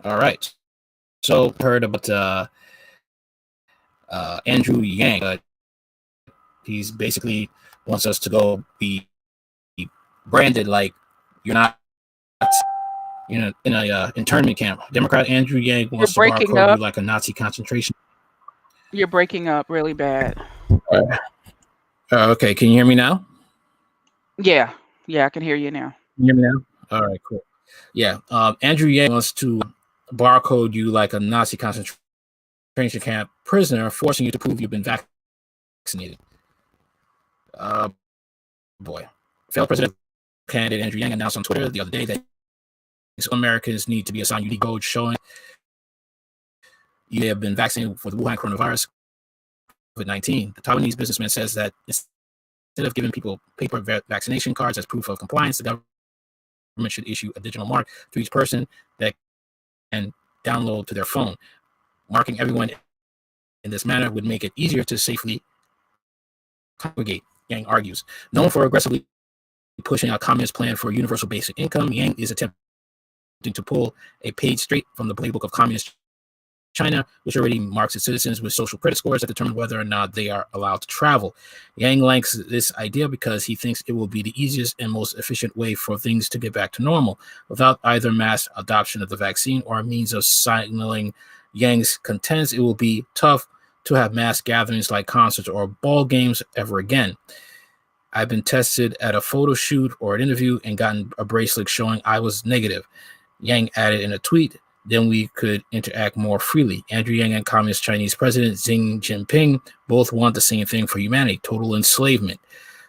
All right. So heard about Andrew Yang. He's basically wants us to go be branded like you're not, in a internment camp. Democrat Andrew Yang You're wants to breaking barcode you up. like a Nazi concentration. You're breaking up really bad. Okay, can you hear me now? Yeah. Yeah, I can hear you now. Can you hear me now? All right, cool. Yeah, Andrew Yang wants to barcode you like a Nazi concentration camp prisoner, forcing you to prove you've been vaccinated. Boy, failed president candidate Andrew Yang announced on Twitter the other day that Americans need to be assigned unique codes showing you have been vaccinated for the Wuhan coronavirus, COVID-19. The Taiwanese businessman says that instead of giving people paper vaccination cards as proof of compliance, the government should issue a digital mark to each person that can download to their phone. Marking everyone in this manner would make it easier to safely congregate, Yang argues. Known for aggressively pushing a communist plan for universal basic income, Yang is attempting to pull a page straight from the playbook of communist China, which already marks its citizens with social credit scores that determine whether or not they are allowed to travel. Yang likes this idea because he thinks it will be the easiest and most efficient way for things to get back to normal without either mass adoption of the vaccine or a means of signaling. Yang's contends it will be tough to have mass gatherings like concerts or ball games ever again. I've been tested at a photo shoot or an interview and gotten a bracelet showing I was negative. Yang added in a tweet, then we could interact more freely. Andrew Yang and Communist Chinese President Xi Jinping both want the same thing for humanity, total enslavement.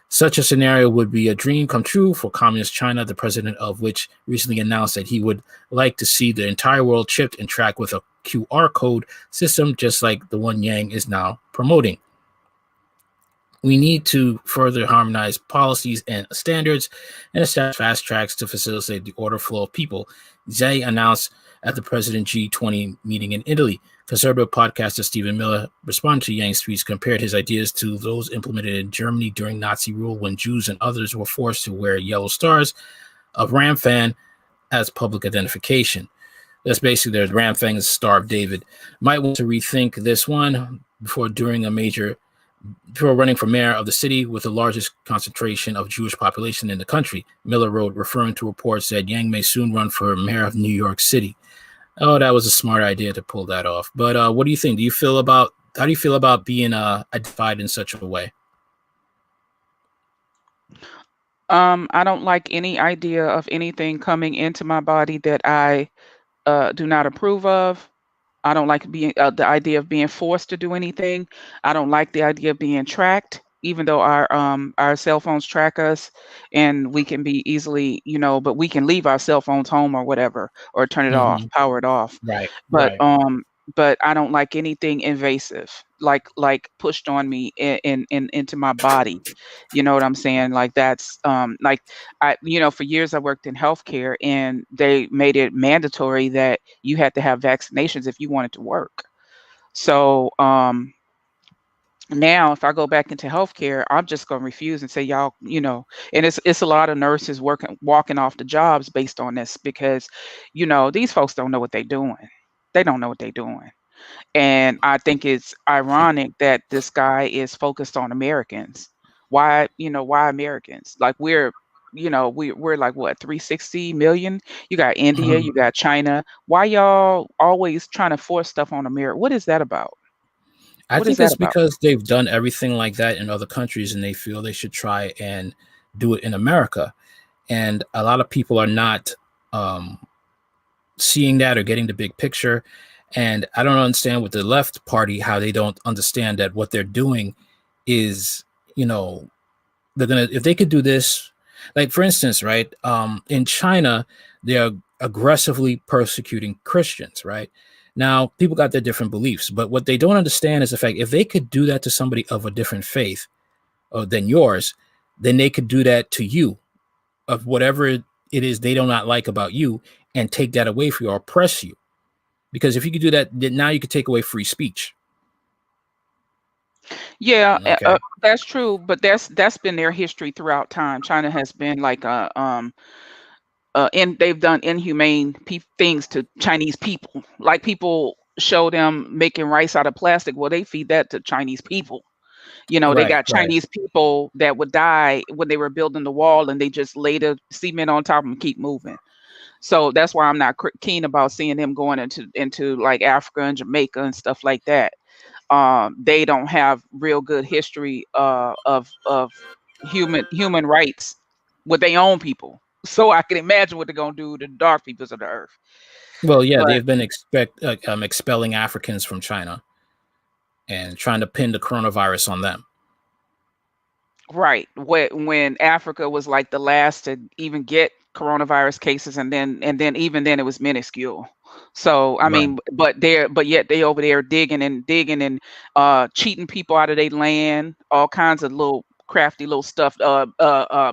Such a scenario would be a dream come true for Communist China, the president of which recently announced that he would like to see the entire world chipped and tracked with a QR code system, just like the one Yang is now promoting. We need to further harmonize policies and standards and establish fast tracks to facilitate the order flow of people, Xi announced at the President G20 meeting in Italy. Conservative podcaster Stephen Miller responded to Yang's tweets, compared his ideas to those implemented in Germany during Nazi rule when Jews and others were forced to wear yellow stars of Ram fan as public identification. That's basically there's Ram Fang's Star of David. Might want to rethink this one before running for mayor of the city with the largest concentration of Jewish population in the country. Miller wrote, referring to reports that Yang may soon run for mayor of New York City. Oh, that was a smart idea to pull that off. But what do you think? How do you feel about being identified in such a way? I don't like any idea of anything coming into my body that I do not approve of. I don't like being the idea of being forced to do anything. I don't like the idea of being tracked, even though our cell phones track us, and we can be easily, but we can leave our cell phones home or whatever, or turn it off, Mm-hmm. power it off. Right, But right. I don't like anything invasive, like pushed on me in into my body. You know what I'm saying? Like that's like for years I worked in healthcare, and they made it mandatory that you had to have vaccinations if you wanted to work. So now if I go back into healthcare, I'm just gonna refuse and say y'all, and it's a lot of nurses working walking off the jobs based on this because, these folks don't know what they're doing. They don't know what they're doing. And I think it's ironic that this guy is focused on Americans. Why Americans? Like we're like what, 360 million? You got India, Mhm. you got China. Why y'all always trying to force stuff on America? What is that about? I What is think that it's about? because they've done everything like that in other countries and they feel they should try and do it in America. And a lot of people are not um, seeing that or getting the big picture. And I don't understand with the left party how they don't understand that what they're doing is, you know, they're gonna if they could do this, like for instance, right? In China, they are aggressively persecuting Christians, right? Now, people got their different beliefs, but what they don't understand is the fact if they could do that to somebody of a different faith than yours, then they could do that to you of whatever it is they do not like about you and take that away from you or oppress you. Because if you could do that, then now you could take away free speech. Yeah, Okay. that's true, but that's been their history throughout time. China has been like a and they've done inhumane things to Chinese people. Like people show them making rice out of plastic. Well, they feed that to Chinese people. They Right, got right. Chinese people that would die when they were building the wall, and they just lay the cement on top and keep moving. So that's why I'm not keen about seeing them going into like Africa and Jamaica and stuff like that. They don't have real good history of human rights with their own people. So I can imagine what they're gonna do to the dark peoples of the earth. Well, yeah, But they've been expelling Africans from China and trying to pin the coronavirus on them. right, when Africa was like the last to even get coronavirus cases, and then even then it was minuscule. So I Right. mean, but yet they over there digging and cheating people out of their land, all kinds of little crafty little stuff,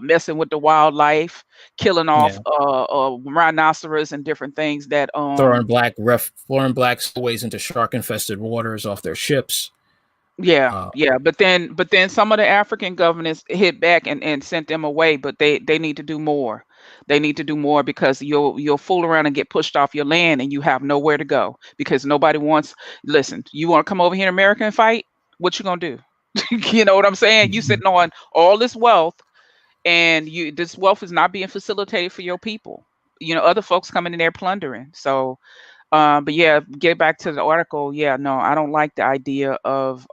messing with the wildlife, killing off Yeah. rhinoceros and different things that Throwing black stowaways into shark infested waters off their ships. Yeah, Uh, yeah, but then some of the African governments hit back and sent them away, but they need to do more. They need to do more because you'll fool around and get pushed off your land and you have nowhere to go because nobody wants. Listen, you want to come over here in America and fight? What you gonna do? You know what I'm saying? You sitting on all this wealth, and this wealth is not being facilitated for your people. Other folks coming in there plundering. So but yeah, get back to the article. Yeah, no, I don't like the idea of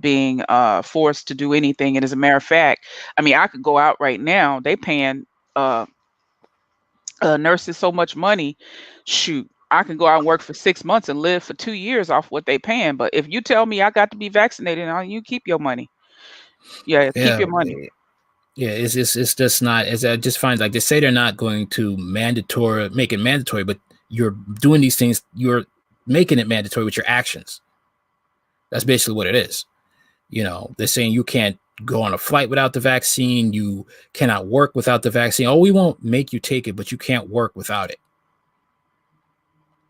being forced to do anything. And as a matter of fact, I mean, I could go out right now. They paying uh, nurses so much money. Shoot, I can go out and work for 6 months and live for 2 years off what they paying. But if you tell me I got to be vaccinated, you keep your money. Yeah, keep yeah, your money. yeah. It's just not. As I just find like they say they're not going to make it mandatory, but you're doing these things. You're making it mandatory with your actions. That's basically what it is. They're saying you can't go on a flight without the vaccine. You cannot work without the vaccine. Oh, we won't make you take it, but you can't work without it.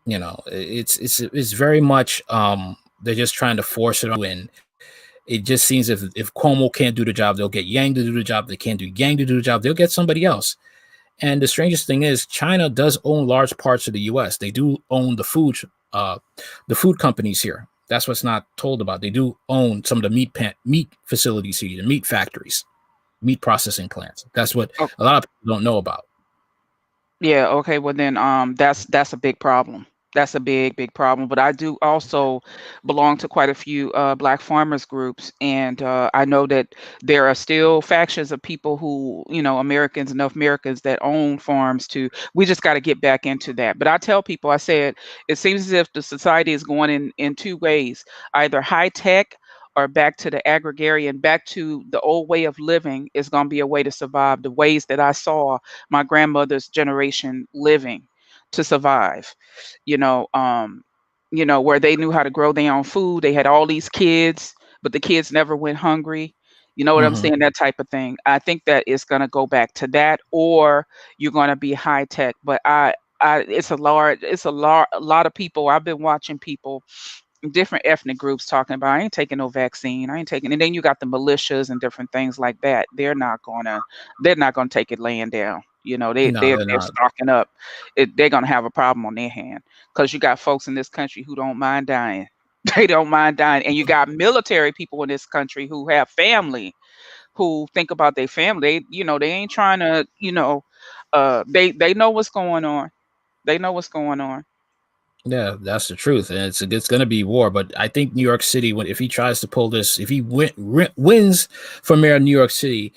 It's very much they're just trying to force it on. And it just seems if Cuomo can't do the job, they'll get Yang to do the job. They can't do Yang to do the job, they'll get somebody else. And the strangest thing is, China does own large parts of the U.S. They do own the food companies here. That's what's not told about. They do own some of the meat facilities here, the meat factories, meat processing plants. That's what Oh, a lot of people don't know about. yeah, okay. Well then that's a big problem. That's a big problem. But I do also belong to quite a few black farmers groups, and I know that there are still factions of people who, Americans, enough Americans that own farms too. We just got to get back into that. But I tell people, I said, it seems as if the society is going in two ways, either high tech or back to the agrarian, back to the old way of living is going to be a way to survive. The ways that I saw my grandmother's generation living to survive, you know um where they knew how to grow their own food. They had all these kids, but the kids never went hungry. You know what I'm Mm-hmm. saying? That type of thing. I think that it's going to go back to that, or you're going to be high tech. But a lot of people. I've been watching people, different ethnic groups, talking about, I ain't taking no vaccine, I ain't taking. And then you got the militias and different things like that. They're not gonna take it laying down. No, they're They're not. stocking up. They're gonna have a problem on their hand because you got folks in this country who don't mind dying. They don't mind dying, and you got military people in this country who have family, who think about their family. They ain't trying to. They know what's going on. They know what's going on. Yeah, that's the truth, and it's going to be war. But I think New York City, if he tries to pull this, if he wins for mayor of New York City,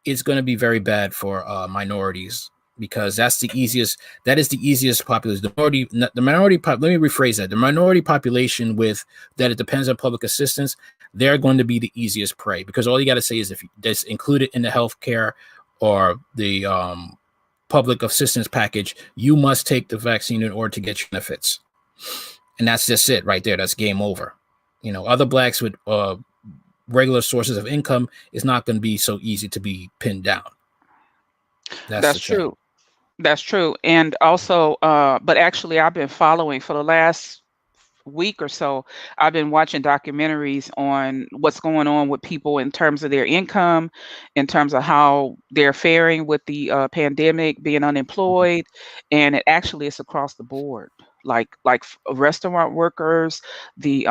it's going to be very bad for minorities because that's the easiest. That is the easiest population. Let me rephrase that. The minority population with that it depends on public assistance, they're going to be the easiest prey because all you got to say is if that's included in the healthcare or the public assistance package, you must take the vaccine in order to get your benefits. And that's just it right there. That's game over. Other blacks with regular sources of income is not going to be so easy to be pinned down. That's That's the thing. true. That's true. And also, but actually, I've been following for the last week or so, I've been watching documentaries on what's going on with people in terms of their income, in terms of how they're faring with the pandemic, being unemployed, and it actually is across the board. Restaurant workers, the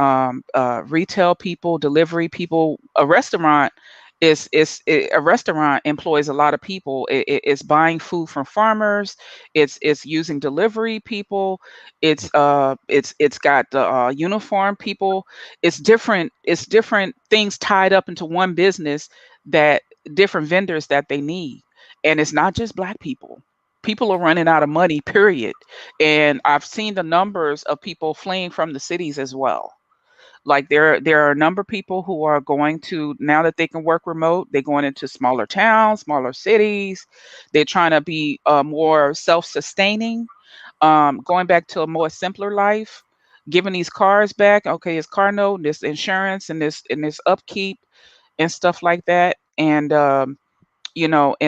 retail people, delivery people. A restaurant employs a lot of people. It's buying food from farmers. It's using delivery people. It's got the uniform people. It's different things tied up into one business, that different vendors that they need. And it's not just black people. People are running out of money, period. And I've seen the numbers of people fleeing from the cities as well. Like there are a number of people who are going to, now that they can work remote, they're going into smaller towns, smaller cities. They're trying to be more self-sustaining, going back to a more simpler life, giving these cars back. Okay, it's car note, this insurance, and this upkeep and stuff like that. And and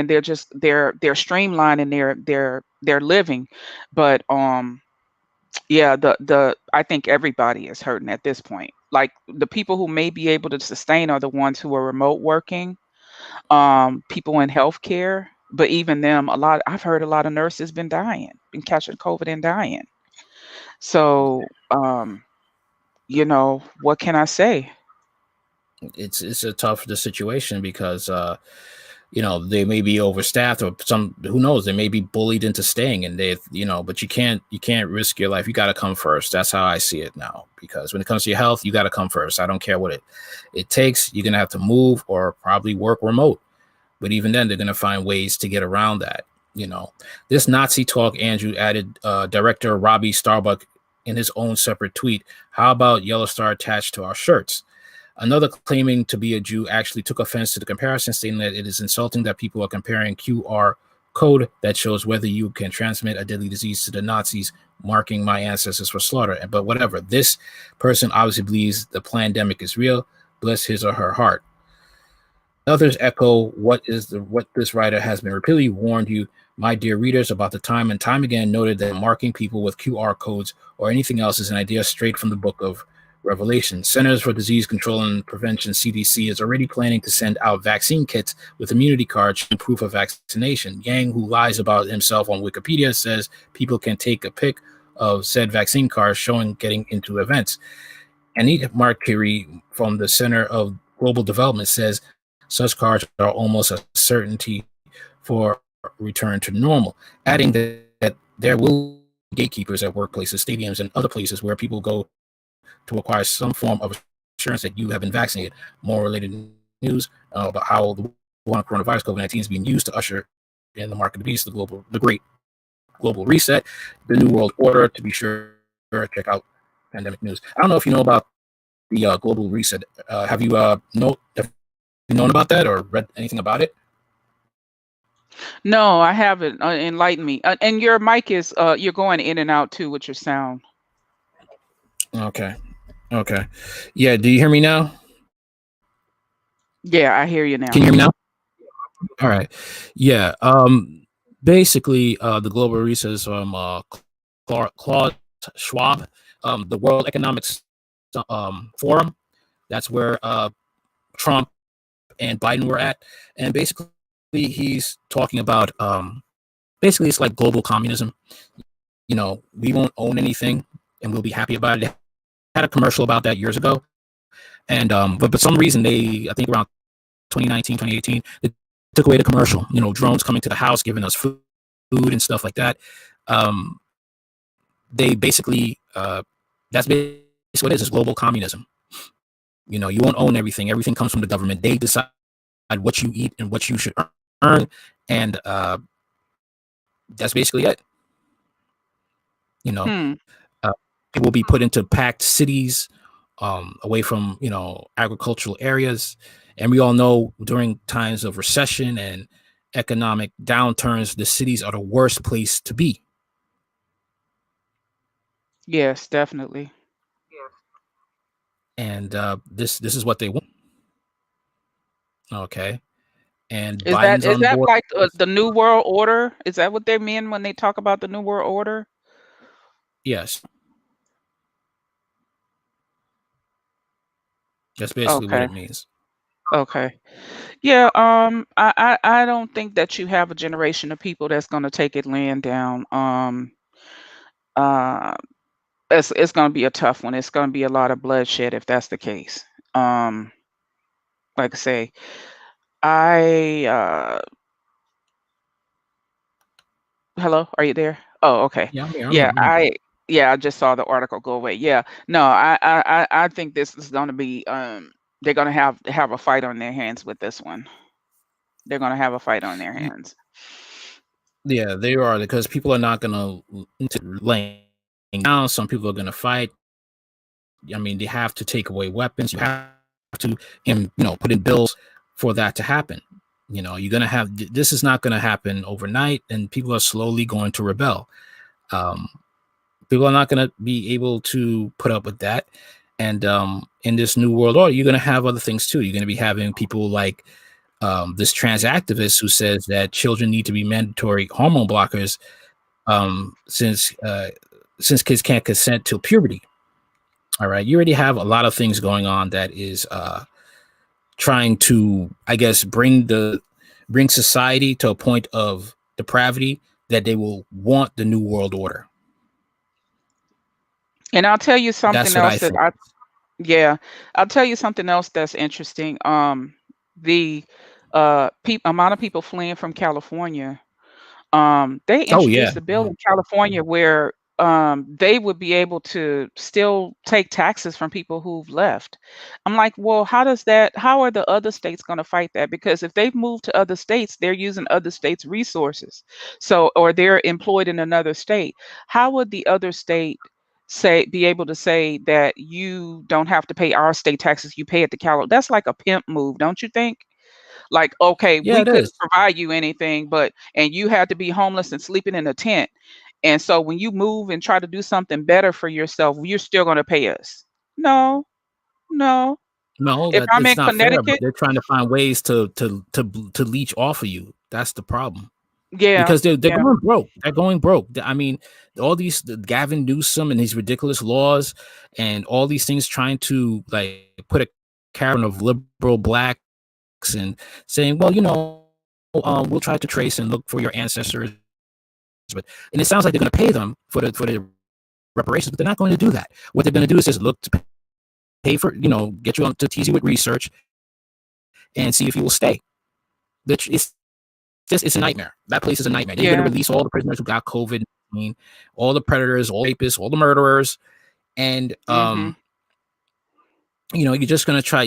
they're streamlining their living. But yeah, the I think everybody is hurting at this point. Like, the people who may be able to sustain are the ones who are remote working, people in healthcare. But even them, I've heard a lot of nurses been catching COVID and dying. So, what can I say? It's a tough situation because they may be overstaffed, or some, who knows, they may be bullied into staying, and but you can't risk your life. You got to come first. That's how I see it now, because when it comes to your health, you got to come first. I don't care what it takes. You're gonna have to move or probably work remote, but even then they're gonna find ways to get around that. This Nazi talk, Andrew added, director Robbie Starbuck in his own separate tweet. How about yellow star attached to our shirts? Another claiming to be a Jew actually took offense to the comparison, stating that it is insulting that people are comparing QR code that shows whether you can transmit a deadly disease to the Nazis marking my ancestors for slaughter. But whatever, this person obviously believes the pandemic is real. Bless his or her heart. Others echo what this writer has been repeatedly warned you, my dear readers, about the time and time again, noted that marking people with QR codes or anything else is an idea straight from the book of Revelation. Centers for Disease Control and Prevention, CDC, is already planning to send out vaccine kits with immunity cards and proof of vaccination. Yang, who lies about himself on Wikipedia, says people can take a pic of said vaccine cards showing getting into events. Anit Markiri from the Center of Global Development says such cards are almost a certainty for return to normal, adding that there will be gatekeepers at workplaces, stadiums, and other places where people go to acquire some form of assurance that you have been vaccinated. More related news about how the coronavirus COVID-19 is being used to usher in the mark of the beast, the great global reset, the new world order. To be sure, check out pandemic news. I don't know if you know about the global reset. Have you known about that or read anything about it? No, I haven't. Enlighten me. And your mic is you're going in and out too with your sound. Okay. Okay. Yeah. Do you hear me now? Yeah, I hear you Can you now. hear me now? All right. Yeah. Basically, the global reset is from Claude Schwab, the World Economics Forum. That's where Trump and Biden were at, and basically he's talking about basically it's like global communism. We won't own anything, and we'll be happy about it. They had a commercial about that years ago, and but some reason I think around 2019, 2018, they took away the commercial. Drones coming to the house, giving us food and stuff like that. Um, they basically that's basically what it is global communism. You won't own everything. Everything comes from the government. They decide what you eat and what you should earn, and that's basically it. You know, Hmm. uh, People will be put into packed cities, away from agricultural areas, and we all know during times of recession and economic downturns, the cities are the worst place to be. Yes, definitely. And this is what they want. Okay, and Is that Biden's is on that board. like the new world order? Is that what they mean when they talk about the new world order? Yes, That's basically what Okay. it means. Okay. Yeah, I don't think that you have a generation of people that's gonna take it laying down. Uh, it's gonna be a tough one. It's gonna be a lot of bloodshed if that's the case. Um, like I say, I hello, are you there? Oh, okay. Yeah, I'm here. I'm Yeah, here. I'm here. I just saw the article go away. Yeah. No, I think this is gonna be they're gonna have a fight on their hands with this one. They're gonna have a fight on their hands. Yeah, they are because people are not gonna laying down. Some people are gonna fight. I mean, they have to take away weapons. You have to, put in bills for that to happen. You're gonna have this is not gonna happen overnight, and people are slowly going to rebel. Um, People are not gonna be able to put up with that. And in this new world order, you're gonna have other things too. You're gonna be having people like this trans activist who says that children need to be mandatory hormone blockers um, since uh, since kids can't consent till puberty. All right, you already have a lot of things going on that is trying to, I guess, bring society to a point of depravity that they will want the new world order. And I'll tell you That's something what else I that think. I yeah, I'll tell you something else that's interesting. The amount of people fleeing from California, they Oh yeah, introduced a bill in California where they would be able to still take taxes from people who've left. I'm like, well, how are the other states going to fight that? Because if they've moved to other states, they're using other states' resources. So, or they're employed in another state. How would the other state be able to say that you don't have to pay our state taxes, you pay it to Cal? That's like a pimp move, don't you think? Like, okay, yeah, we it couldn't is. provide you anything, but and you had to be homeless and sleeping in a tent. And so when you move and try to do something better for yourself, you're still going to pay us. No, no. No, If that I'm it's in not fair, but Connecticut, they're trying to find ways to leech off of you. That's the problem. yeah, Because they're yeah, going broke. They're going broke. I mean, all these Gavin Newsom and these ridiculous laws and all these things trying to like put a carrot of liberal blacks and saying, well, we'll try to trace and look for your ancestors, and it sounds like they're going to pay them for the reparations, but they're not going to do that. What they're going to do is just look to pay for, get you on to tease you with research and see if you will stay. Which it's a nightmare. That place is a nightmare. Then you're going to yeah. release all the prisoners who got COVID-19, all the predators, all the rapists, all the murderers, and Mhm. you're just going to try.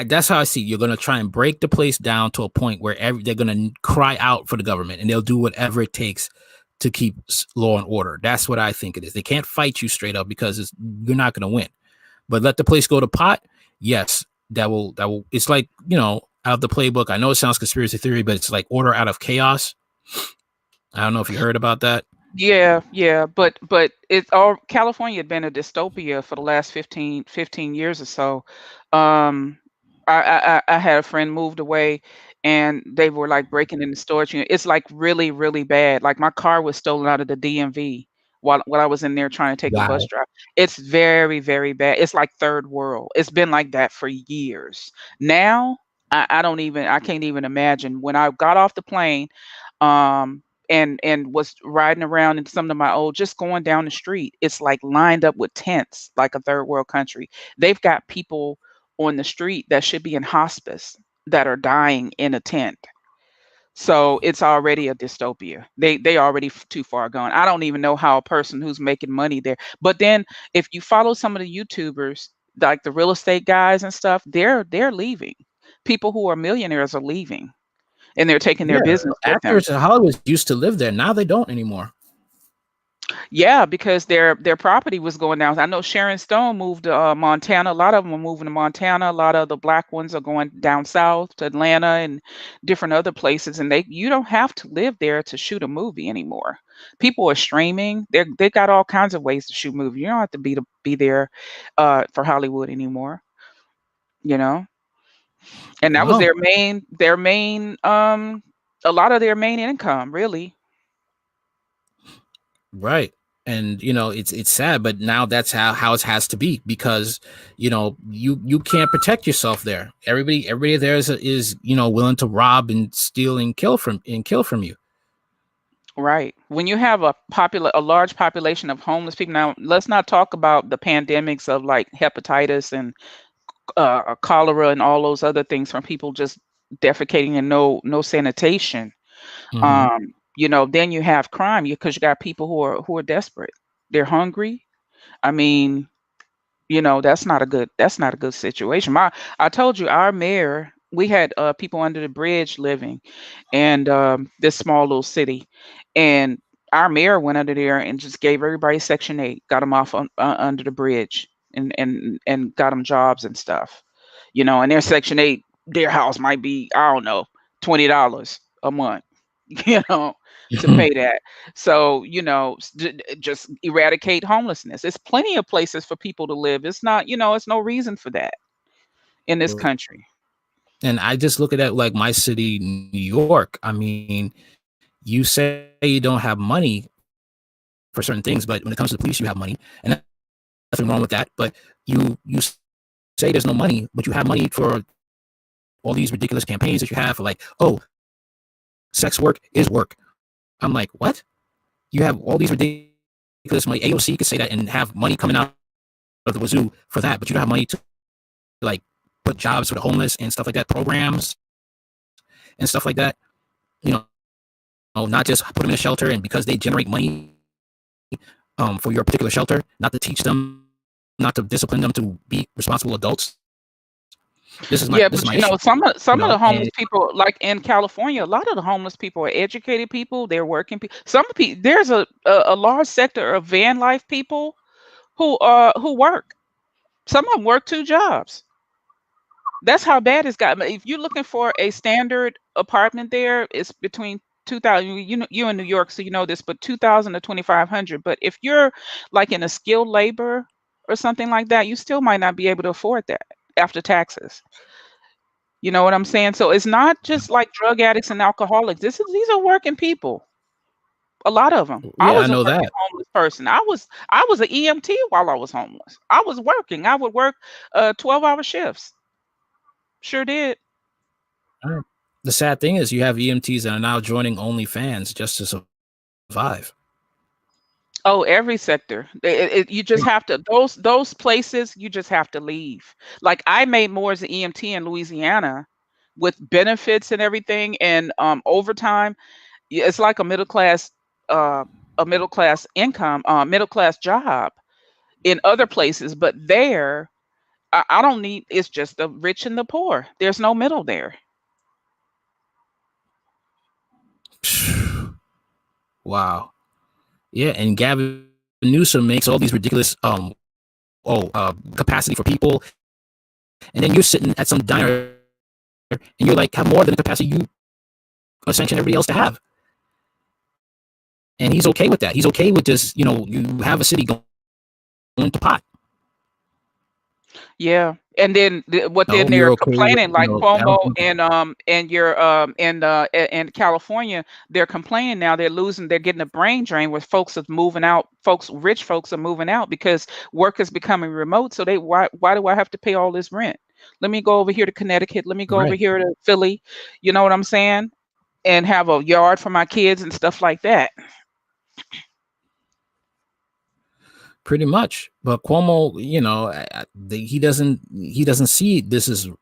That's how I see it. You're going to try and break the place down to a point where they're going to cry out for the government, and they'll do whatever it takes to keep law and order. That's what I think it is. They can't fight you straight up because you're not going to win. But let the place go to pot. Yes, that will. It's like out of the playbook. I know it sounds conspiracy theory, but it's like order out of chaos. I don't know if you heard about that. Yeah, yeah, but it's all California had been a dystopia for the last 15 years or so. Um, I had a friend moved away, and they were like breaking in the storage unit. It's like really, really bad. Like my car was stolen out of the DMV while I was in there trying to take a bus Wow. drive. It's very, very bad. It's like third world. It's been like that for years. Now, I can't even imagine. When I got off the plane, and was riding around in some of my old just going down the street, it's like lined up with tents like a third world country. They've got people on the street that should be in hospice that are dying in a tent. So it's already a dystopia. They already too far gone. I don't even know how a person who's making money there. But then if you follow some of the YouTubers, like the real estate guys and stuff, they're leaving. People who are millionaires are leaving, and they're taking their Yeah, business with them. actors in Hollywood used to live there. Now they don't anymore. Yeah, because their property was going down. I know Sharon Stone moved to Montana. A lot of them are moving to Montana. A lot of the black ones are going down south to Atlanta and different other places. And you don't have to live there to shoot a movie anymore. People are streaming. They got all kinds of ways to shoot movies. You don't have to be there for Hollywood anymore. You know, and that was Well, a lot of their main income, really. right. And it's sad, but now that's how it has to be, because you can't protect yourself there. Everybody there is willing to rob and steal and kill from you. Right. When you have a large population of homeless people, now let's not talk about the pandemics of like hepatitis and cholera and all those other things from people just defecating and no sanitation. Mm-hmm. Then you have crime because you got people who are desperate. They're hungry. I mean, that's not a good situation. I told you our mayor, we had people under the bridge living, and this small little city, and our mayor went under there and just gave everybody Section 8, got them off under the bridge, and got them jobs and stuff. And their Section 8, their house might be, I don't know, $20 a month. you know, to pay that. So, just eradicate homelessness. There's plenty of places for people to live. It's not, it's no reason for that in this country. And I just look at that like my city, New York. I mean, you say you don't have money for certain things, but when it comes to the police, you have money, and nothing wrong with that. But you say there's no money, but you have money for all these ridiculous campaigns that you have for, like, oh, sex work is work. I'm like, what? You have all these ridiculous money. AOC could say that and have money coming out of the wazoo for that, but you don't have money to, like, put jobs for the homeless and stuff like that, programs and stuff like that. Not just put them in a shelter, and because they generate money for your particular shelter, not to teach them, not to discipline them to be responsible adults. This is my Yeah, this is but my issue. some of the homeless And people, like in California, a lot of the homeless people are educated people. They're working people. Some people, there's a large sector of van life people who work. Some of them work two jobs. That's how bad it's got. If you're looking for a standard apartment there, it's between 2,000. You're in New York, so you know this, but 2,000 to 2,500. But if you're like in a skilled labor or something like that, you still might not be able to afford that after taxes. You know what I'm saying? So it's not just like drug addicts and alcoholics. These are working people. A lot of them. I yeah, I was a know working that. homeless person. I was an EMT while I was homeless. I was working. I would work 12-hour shifts. Sure did. All right. The sad thing is, you have EMTs that are now joining OnlyFans just to survive. Oh, every sector. You just have to those places. You just have to leave. Like I made more as an EMT in Louisiana, with benefits and everything, and overtime. It's like uh, a middle class income, middle class job in other places, but there, I don't need. It's just the rich and the poor. There's no middle there. Wow. Yeah, and Gavin Newsom makes all these ridiculous capacity for people, and then you're sitting at some diner and you're like, have more than the capacity you sanction everybody else to have. And he's okay with that. He's okay with just, you have a city going to pot. Yeah, and then what? Then No, they're you're okay with, complaining like Cuomo Alvin. and California. They're complaining now. They're getting a brain drain where folks are moving out. Rich folks are moving out because work is becoming remote. So why do I have to pay all this rent? Let me go over here to Connecticut. Let me go over Right. here to Philly. You know what I'm saying? And have a yard for my kids and stuff like that. Pretty much. But Cuomo, he doesn't see this as a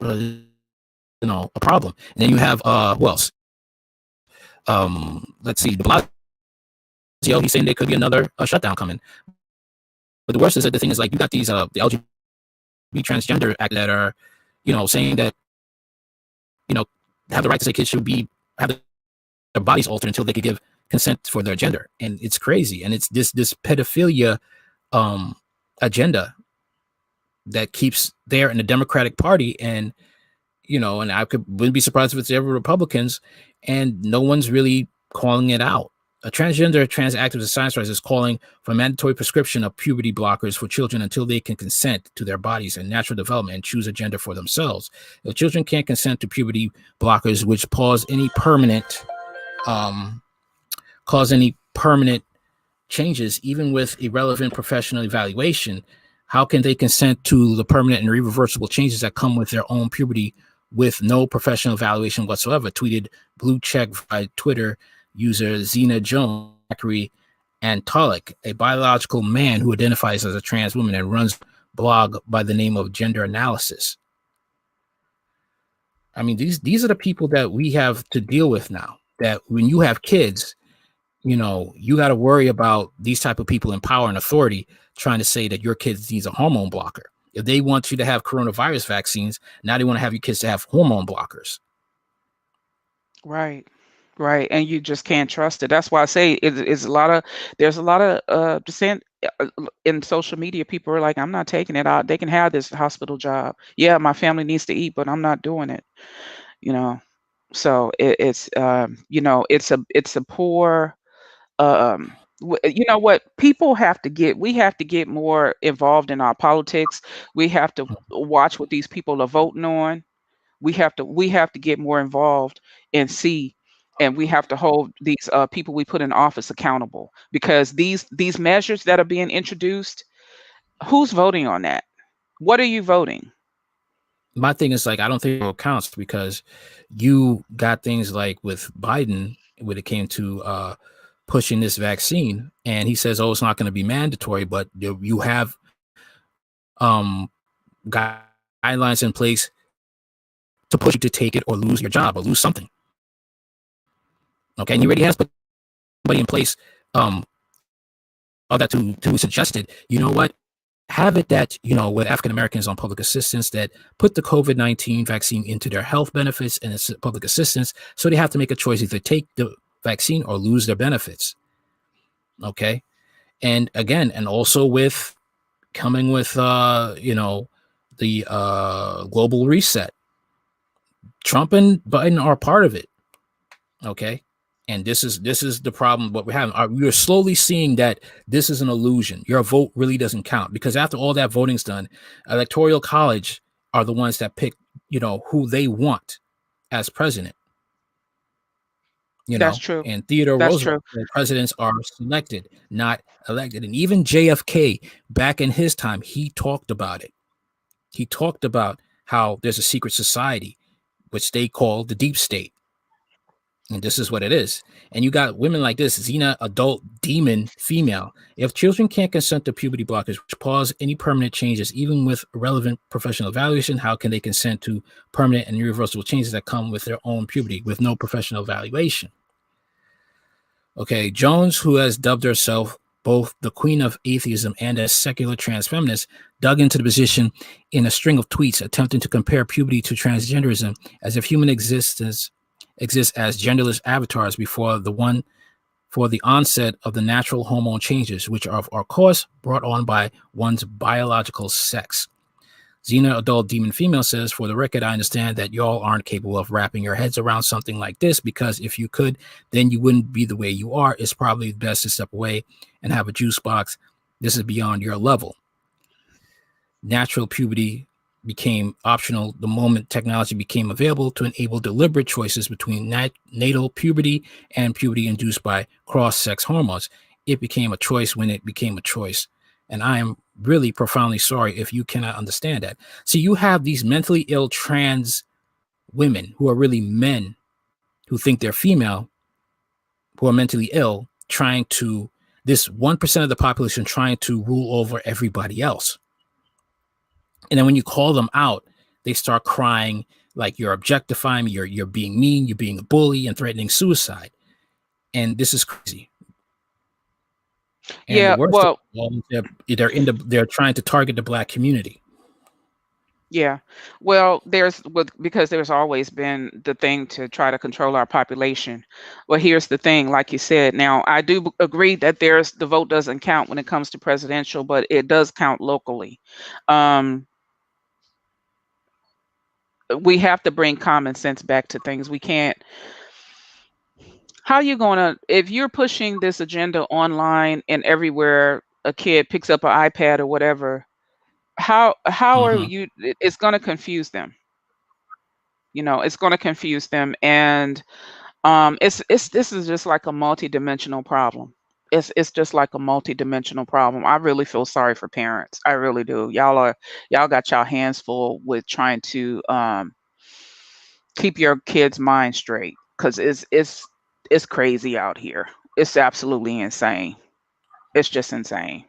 problem. And then you have who else? Let's see, De Blasio. He's saying there could be another shutdown coming. But the worst is that the thing is, like, you got these the LGBT transgender act that are, saying that, have the right to say kids should have their bodies altered until they could give consent for their gender. And it's crazy. And it's this pedophilia agenda that keeps there in the Democratic Party. And and wouldn't be surprised if it's ever Republicans, and no one's really calling it out. A transgender trans activist science writer is calling for a mandatory prescription of puberty blockers for children until they can consent to their bodies and natural development and choose a gender for themselves. If children can't consent to puberty blockers, which cause any permanent changes, even with irrelevant professional evaluation, how can they consent to the permanent and irreversible changes that come with their own puberty with no professional evaluation whatsoever? Tweeted blue check by Twitter user Zena Jones, and Tolick, a biological man who identifies as a trans woman and runs a blog by the name of Gender Analysis. I mean, these are the people that we have to deal with now. That when you have kids, you know, you got to worry about these type of people in power and authority trying to say that your kids needs a hormone blocker. If they want you to have coronavirus vaccines, now they want to have your kids to have hormone blockers. Right. Right. And you just can't trust it. That's why I say it's a lot of there's a lot of dissent in social media. People are like, I'm not taking it out. They can have this hospital job. Yeah, my family needs to eat, but I'm not doing it. You know. So it's it's a poor you know what, people have to get we have to get more involved in our politics. We have to watch what these people are voting on. We have to get more involved and see, and we have to hold these people we put in office accountable, because these measures that are being introduced, who's voting on that? What are you voting? My thing is, like, I don't think it counts because you got things like with Biden when it came to pushing this vaccine, and he says, "Oh, it's not going to be mandatory," but you have um, guidelines in place to push you to take it or lose your job or lose something. Okay, and he already has put somebody in place, all that to suggested, you know what, have it that, you know, with African Americans on public assistance, that put the COVID-19 vaccine into their health benefits and its public assistance, so they have to make a choice, either take the vaccine or lose their benefits. Okay, and again, and also with coming with you know, the global reset, Trump and Biden are part of it. Okay, and this is the problem. What we're having, we are slowly seeing that this is an illusion. Your vote really doesn't count, because after all that voting's done, electoral college are the ones that pick, you know, who they want as president. You That's know, true. and Theodore That's Roosevelt, true. the presidents are selected, not elected. And even JFK, back in his time, he talked about it. He talked about how there's a secret society, which they call the deep state. And this is what it is. And you got women like this, Xena, adult demon female. If children can't consent to puberty blockers, which pause any permanent changes, even with relevant professional evaluation, how can they consent to permanent and irreversible changes that come with their own puberty with no professional evaluation? Okay, Jones, who has dubbed herself both the queen of atheism and a secular trans feminist, dug into the position in a string of tweets attempting to compare puberty to transgenderism, as if human existence exists as genderless avatars before the onset of the natural hormone changes, which are of course brought on by one's biological sex. Xena, adult demon female, says, "For the record, I understand that y'all aren't capable of wrapping your heads around something like this, because if you could, then you wouldn't be the way you are. It's probably best to step away and have a juice box. This is beyond your level. Natural puberty became optional the moment technology became available to enable deliberate choices between natal puberty and puberty induced by cross-sex hormones. It became a choice when it became a choice. And I am really profoundly sorry if you cannot understand that." So you have these mentally ill trans women who are really men who think they're female, who are mentally ill, trying to, this 1% of the population trying to rule over everybody else. And then when you call them out, they start crying like you're objectifying me, you're being mean, you're being a bully, and threatening suicide. And this is crazy. And the Yeah, worst of well, all, they're trying to target the Black community. yeah. Well, because there's always been the thing to try to control our population. Well, here's the thing, like you said. Now, I do agree that there's the vote doesn't count when it comes to presidential, but it does count locally. Um, we have to bring common sense back to things. We can't. How you gonna, if you're pushing this agenda online and everywhere a kid picks up an iPad or whatever, how are Mm-hmm. you? It's gonna confuse them. It's gonna confuse them, and it's this is just like a multi-dimensional problem. It's just like a multi-dimensional problem. I really feel sorry for parents. I really do. Y'all got y'all hands full with trying to keep your kids' mind straight because it's crazy out here. It's absolutely insane. It's just insane.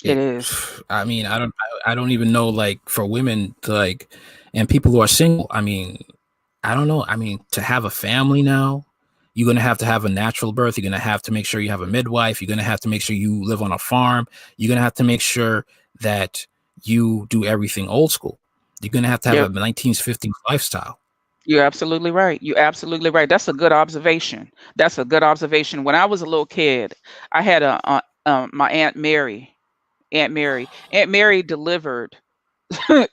It It, is. I mean, I don't even know, like, for women to, like, and people who are single. I mean, I don't know. I mean, to have a family now, you're going to have a natural birth. You're going to have to make sure you have a midwife. You're going to have to make sure you live on a farm. You're going to have to make sure that you do everything old school. You're going to have a Yep. 1950s lifestyle. You're absolutely right. You're absolutely right. That's a good observation. That's a good observation. When I was a little kid, I had my Aunt Mary. Aunt Mary delivered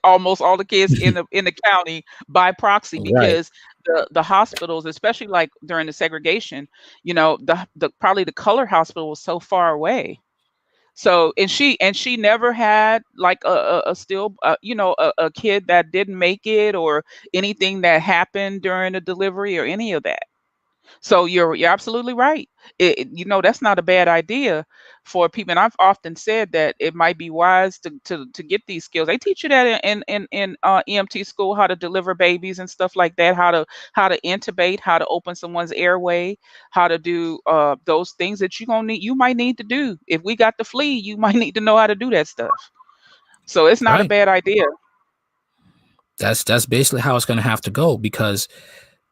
almost all the kids in the county by proxy Right. because the hospitals, especially like during the segregation, the probably the color hospital was so far away. So and she never had like a still a kid that didn't make it or anything that happened during the delivery or any of that. So you're absolutely right. That's not a bad idea for people. And I've often said that it might be wise to get these skills. They teach you that in EMT school, how to deliver babies and stuff like that, how to intubate, how to open someone's airway, how to do those things that you might need to do. If we got to flee, you might need to know how to do that stuff. So it's not a Right. bad idea. That's basically how it's going to have to go, because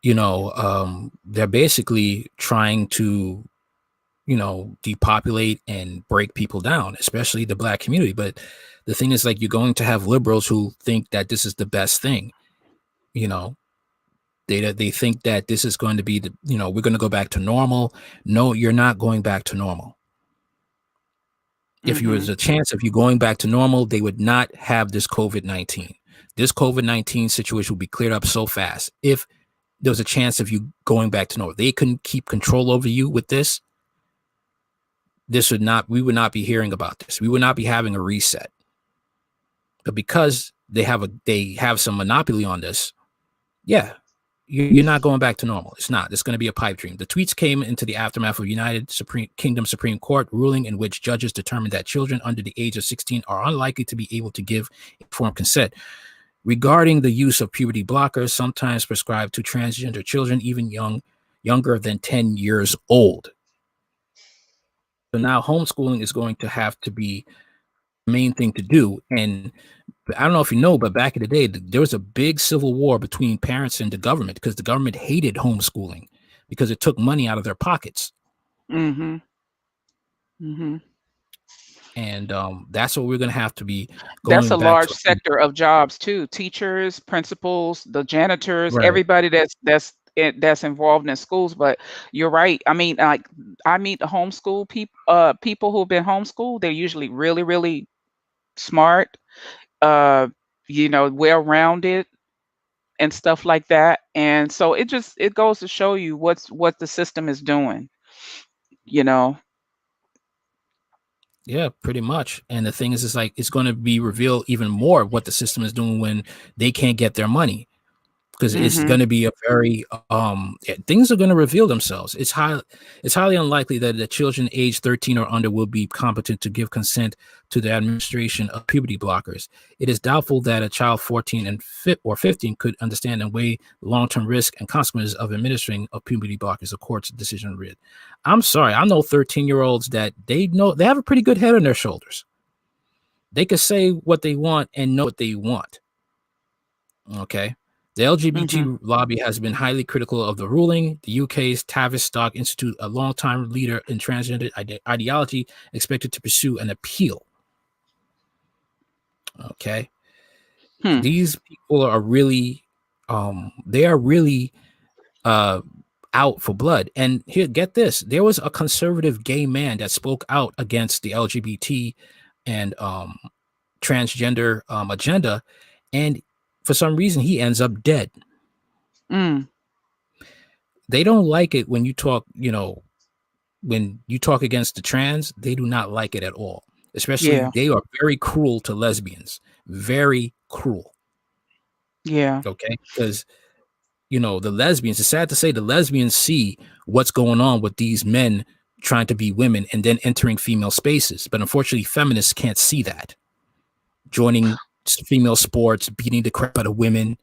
they're basically trying to depopulate and break people down, especially the Black community. But the thing is, like, you're going to have liberals who think that this is the best thing. You know, they think that this is going to be we're going to go back to normal. No, you're not going back to normal. If you was Mhm. a chance of you going back to normal, they would not have this COVID-19. This COVID-19 situation would be cleared up so fast. If there was a chance of you going back to normal, they couldn't keep control over you with this. We would not be hearing about this. We would not be having a reset. But because they have some monopoly on this, yeah, you're not going back to normal. It's not. It's going to be a pipe dream. The tweets came into the aftermath of United Kingdom Supreme Court ruling in which judges determined that children under the age of 16 are unlikely to be able to give informed consent regarding the use of puberty blockers, sometimes prescribed to transgender children, even younger than 10 years old. So now homeschooling is going to have to be the main thing to do. And I don't know if you know, but back in the day, there was a big civil war between parents and the government because the government hated homeschooling because it took money out of their pockets. Mhm. Mhm. And that's what we're going to have to be That's going a back large to. sector of jobs too. Teachers, principals, the janitors, Right. everybody that's involved in schools. But you're right. I mean, like I meet the homeschool people who've been homeschooled. They're usually really, really smart, uh, well-rounded and stuff like that. And so it goes to show you what the system is doing, you know. Yeah, pretty much. And the thing is, it's like it's going to be revealed even more what the system is doing when they can't get their money. Because it's Mhm. going to be a very things are going to reveal themselves. It's highly unlikely that the children aged 13 or under will be competent to give consent to the administration of puberty blockers. It is doubtful that a child 14 or 15 could understand and weigh the long-term risk and consequences of administering of puberty blockers, a court's decision read. I'm sorry, I know 13-year-olds that they have a pretty good head on their shoulders. They could say what they want and know what they want. Okay. The LGBT Mhm. lobby has been highly critical of the ruling. The UK's Tavistock Institute, a longtime leader in transgender ideology, expected to pursue an appeal. Okay. Hmm. These people are really, they are really uh, out for blood. And here, get this: there was a conservative gay man that spoke out against the LGBT and transgender agenda, and for some reason, he ends up dead. Mm. They don't like it when you talk, when you talk against the trans, they do not like it at all. Especially, Yeah. they are very cruel to lesbians. Very cruel. Yeah. Okay. Because the lesbians, it's sad to say, the lesbians see what's going on with these men trying to be women and then entering female spaces. But unfortunately, feminists can't see that. Joining female sports, beating the crap out of women,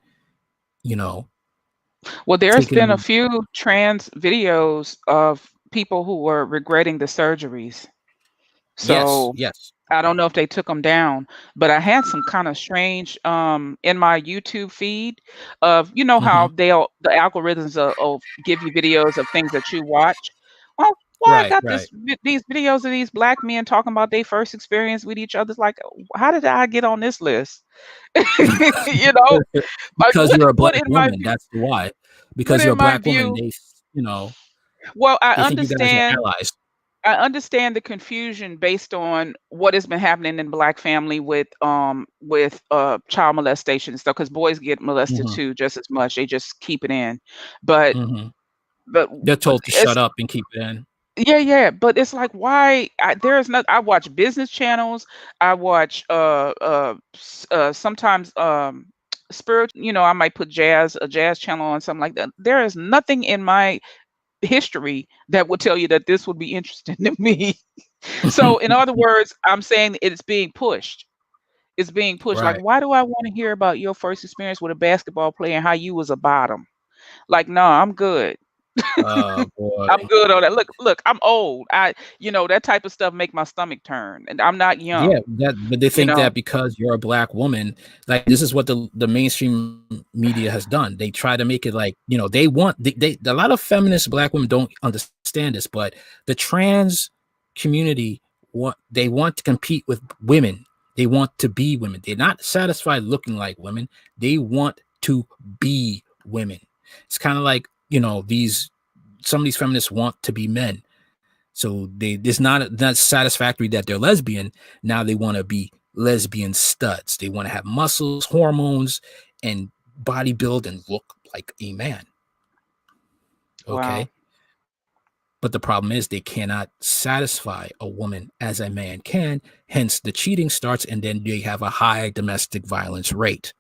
Well, there's been a taking. few trans videos of people who were regretting the surgeries. Yes, So yes. I don't know if they took them down, but I had some kind of strange in my YouTube feed of Hmm. how the algorithms will give you videos of things that you watch. Well, why I Right, got right. these videos of these black men talking about their first experience with each other? It's like, how did I get on this list? you know, like Because you're a what black in my woman, view? that's why. What Because you're in a my black woman, view? Well, they think you guys are allies. I understand the confusion based on what has been happening in black family with child molestation and stuff because boys get molested Hmm. too just as much. They just keep it in. But Hmm. but They're but told to shut it's up and keep it in. yeah, but it's like why there's not I watch business channels, I watch sometimes spiritual, I might put a jazz channel on something like that. There is nothing in my history that would tell you that this would be interesting to me. So, in other words, I'm saying it's being pushed. It's being pushed. Like, Right. why do I want to hear about your first experience with a basketball player and how you was a bottom? Like, no, I'm good. Oh boy. I'm good on that. Look, I'm old. That type of stuff make my stomach turn, and I'm not Yeah, young. but they You think know. that because you're a black woman, like this is what the mainstream media has done. They try to make it like, they want they a lot of feminist black women don't understand this, but the trans community want to compete with women. They want to be women. They're not satisfied looking like women. They want to be women. It's kind of like, some of these feminists want to be men. So it's not satisfactory that they're lesbian. Now they want to be lesbian studs. They want to have muscles, hormones, and body build and look like a man. Wow. Okay. But the problem is they cannot satisfy a woman as a man can. Hence the cheating starts, and then they have a high domestic violence rate.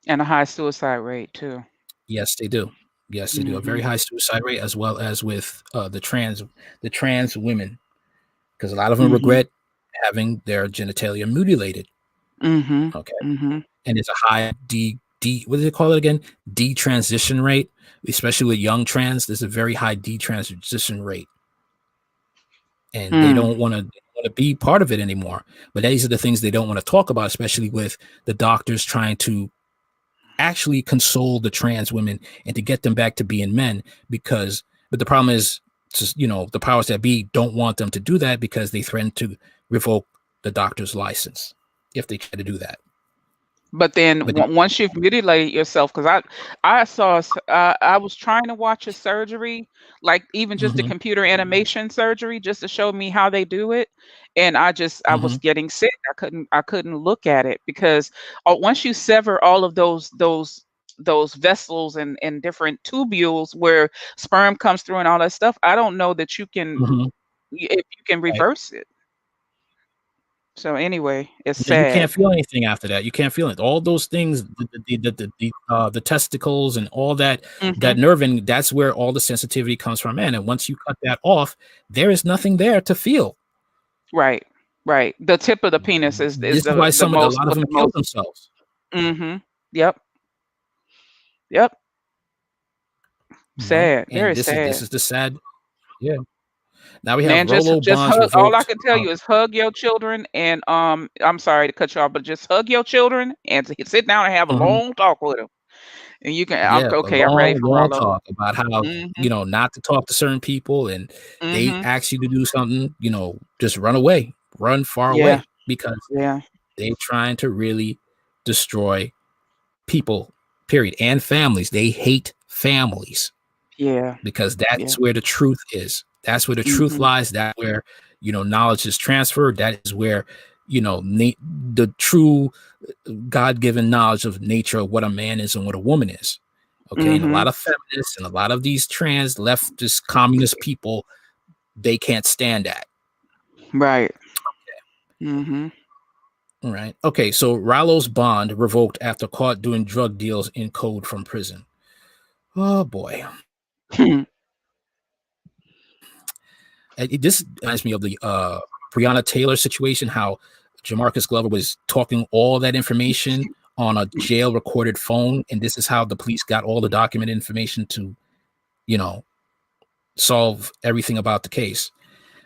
And a high suicide rate too. Yes, they do. Yes, they do. A very Mhm. high suicide rate, as well as with the trans women, because a lot of them Mhm. regret having their genitalia mutilated. Mhm. Okay. Mhm. And it's a high what do they call it again? Detransition rate, especially with young trans. There's a very high detransition rate, and they Mm. don't want to be part of it anymore. But these are the things they don't want to talk about, especially with the doctors trying to actually console the trans women and to get them back to being men. But the problem is, just the powers that be don't want them to do that because they threaten to revoke the doctor's license if they try to do that. But then But they, once you've mutilated yourself, because I saw I was trying to watch a surgery, like even just the mhm, computer animation surgery, just to show me how they do it, and I was mhm, getting sick. I couldn't look at it because once you sever all of those vessels and different tubules where sperm comes through and all that stuff, I don't know that you can mhm. if you can Right. reverse it. So anyway, it's Yeah, you sad. can't feel anything after that. You can't feel it. All those things, the testicles and all that Hmm. nerve, that's where all the sensitivity comes from. Man, and once you cut that off, there is nothing there to feel. Right, right. The tip of the penis is This is why the a most lot of what them the kill most. themselves. Mhm. Yep. Yep. Sad. And Very this sad. is the sad. Yeah. Now we have Man, Rolo just bonds hug. All I revoked. can tell you is hug your children and I'm sorry to cut you off, but just hug your children and sit down and have a Mhm. long talk with them. And you can Yeah, a okay, I'm ready long, for long Ralo. talk about how, Mhm. not to talk to certain people, and they Mhm. ask you to do something, just run away, run far Yeah. away, because Yeah. they trying to really destroy people, period, and families. They hate families Yeah. because Yeah. that's where the truth is. That's where the truth Mhm. lies. That's where, knowledge is transferred. That is where, the true God-given knowledge of nature of what a man is and what a woman is. Okay. And a Mhm. lot of feminists and a lot of these trans leftist communist people, they can't stand that. Right. Mhm. All right. Okay. So Rallo's bond revoked after caught doing drug deals in code from prison. Oh boy. Hmm. This reminds me of the Breonna Taylor situation, how Jamarcus Glover was talking all that information on a jail recorded phone, and this is how the police got all the document information to, you know, solve everything about the case.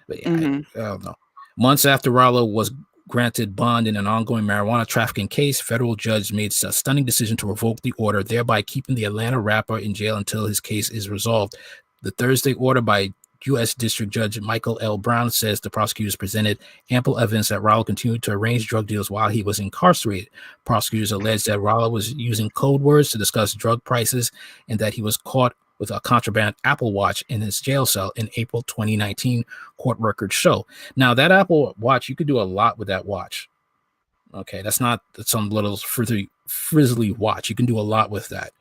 But yeah, Mhm. I don't know. Months after Ralo was granted bond in an ongoing marijuana trafficking case, federal judge made a stunning decision to revoke the order, thereby keeping the Atlanta rapper in jail until his case is resolved. The Thursday order by U.S. District Judge Michael L. Brown says the prosecutors presented ample evidence that Ralo continued to arrange drug deals while he was incarcerated. Prosecutors alleged that Ralo was using code words to discuss drug prices and that he was caught with a contraband Apple Watch in his jail cell in April 2019, court records show. Now, that Apple Watch, you could do a lot with that watch. Okay, that's not some little frizzly watch. You can do a lot with that.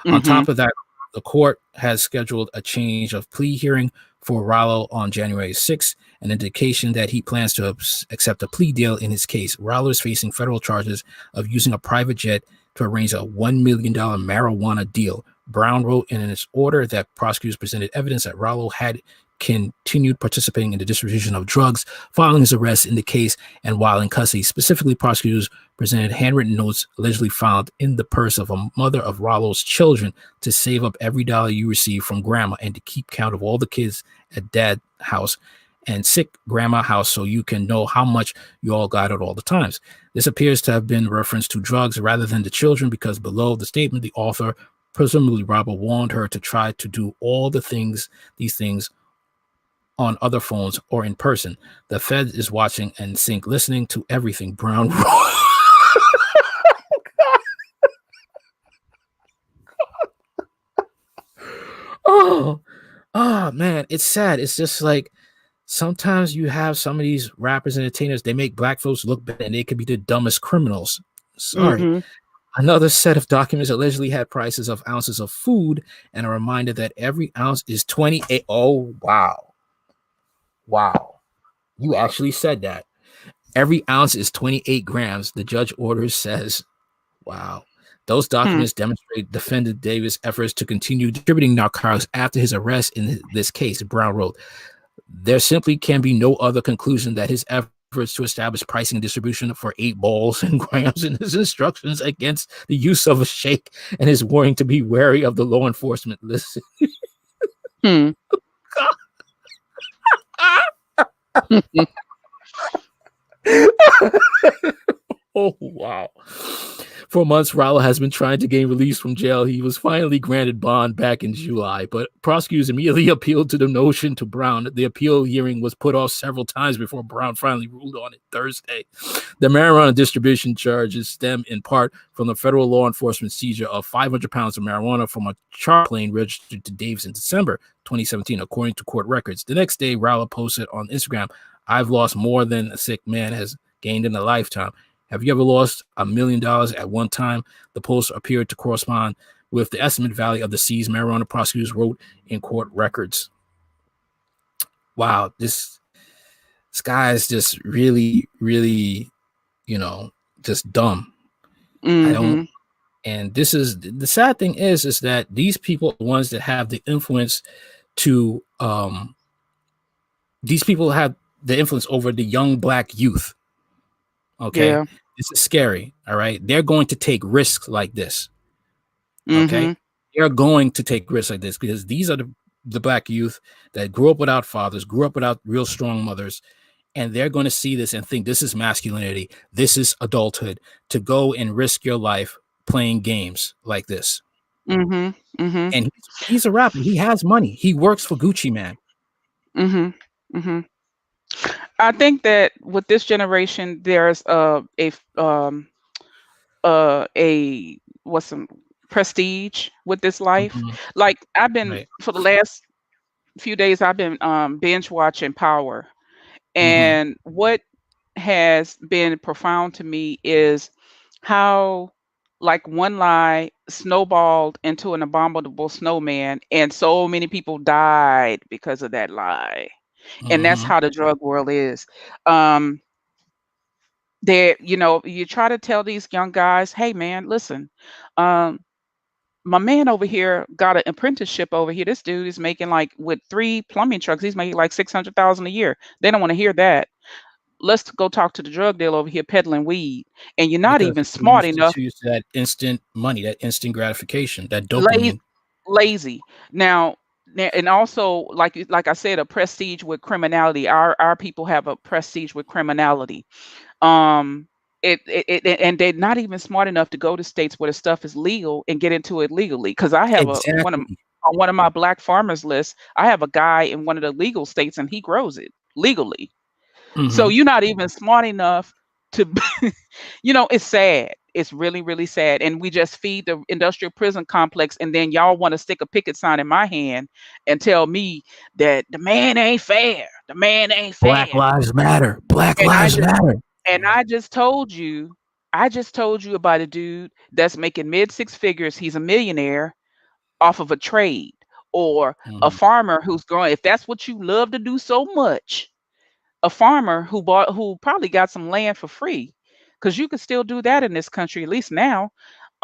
On Mhm. top of that, the court has scheduled a change of plea hearing for Ralo on January 6th, an indication that he plans to accept a plea deal in his case. Ralo is facing federal charges of using a private jet to arrange a $1 million marijuana deal. Brown wrote in his order that prosecutors presented evidence that Ralo had continued participating in the distribution of drugs following his arrest in the case and while in custody. Specifically, prosecutors presented handwritten notes allegedly found in the purse of a mother of Ralo's children to save up every dollar you receive from grandma and to keep count of all the kids at dad's house and sick grandma house so you can know how much you all got at all the times. This appears to have been reference to drugs rather than the children because below the statement, the author, presumably Robert, warned her to try to do all these things on other phones or in person. The Fed is watching and sync, listening to everything. Brown. oh, oh man, it's sad. It's just like sometimes you have some of these rappers and entertainers, they make black folks look bad and they could be the dumbest criminals. Sorry. Mhm. Another set of documents allegedly had prices of ounces of food and a reminder that every ounce is 28. Oh, wow. Wow. You actually said that. Every ounce is 28 grams. The judge orders says, wow. Those Hmm. documents demonstrate defendant Davis' efforts to continue distributing narcotics after his arrest in this case, Brown wrote. There simply can be no other conclusion that his efforts to establish pricing and distribution for 8 balls and grams in his instructions against the use of a shake and his warning to be wary of the law enforcement. Listen. Hmm. Oh, wow. For months, Ralo has been trying to gain release from jail. He was finally granted bond back in July, but prosecutors immediately appealed to the notion to Brown. The appeal hearing was put off several times before Brown finally ruled on it Thursday. The marijuana distribution charges stem in part from the federal law enforcement seizure of 500 pounds of marijuana from a charter plane registered to Davis in December 2017, according to court records. The next day, Ralo posted on Instagram, "I've lost more than a sick man has gained in a lifetime. Have you ever lost $1 million at one time?" The post appeared to correspond with the estimate value of the seized marijuana, prosecutors wrote in court records. Wow, this guy is just really, really, you know, just dumb. I don't. Mhm. And this is the sad thing is that these people are the ones that have the influence to. These people have the influence over the young black youth. Okay, Yeah. this is scary. All right, they're going to take risks like this. Okay, Mhm. they're going to take risks like this because these are the black youth that grew up without fathers, grew up without real strong mothers, and they're going to see this and think this is masculinity, this is adulthood, to go and risk your life playing games like this. Mhm. Mhm. And he's a rapper. He has money. He works for Gucci Man. Mhm. Mhm. I think that with this generation, there's a what's some prestige with this life. Mhm. Like I've been Right. for the last few days, I've been binge watching Power, Mhm. and what has been profound to me is how like one lie snowballed into an abominable snowman and so many people died because of that lie, and that's Mhm. how the drug world is. um you try to tell these young guys, hey man, listen, um My man over here got an apprenticeship over here. This dude is making like with 3 plumbing trucks, he's making like 600,000 a year. They don't want to hear that. Let's go talk to the drug dealer over here peddling weed, and you're not because even people smart used to enough. choose that instant money, that instant gratification, that Lazy, dopamine. lazy. Now, and also like I said, a prestige with criminality. Our people have a prestige with criminality. Um, and they're not even smart enough to go to states where the stuff is legal and get into it legally. Because I have a one of Exactly. on one of my black farmers lists, I have a guy in one of the legal states and he grows it legally. So Hmm. you're not even smart enough to, it's sad. It's really, really sad. And we just feed the industrial prison complex, and then y'all want to stick a picket sign in my hand and tell me that the man ain't fair. The man ain't Black fair. lives matter. Black And I lives just matter. and I just told you about a dude that's making mid six figures. He's a millionaire off of a trade, or a Hmm. farmer who's growing. If that's what you love to do so much, a farmer who probably got some land for free, because you can still do that in this country, at least now.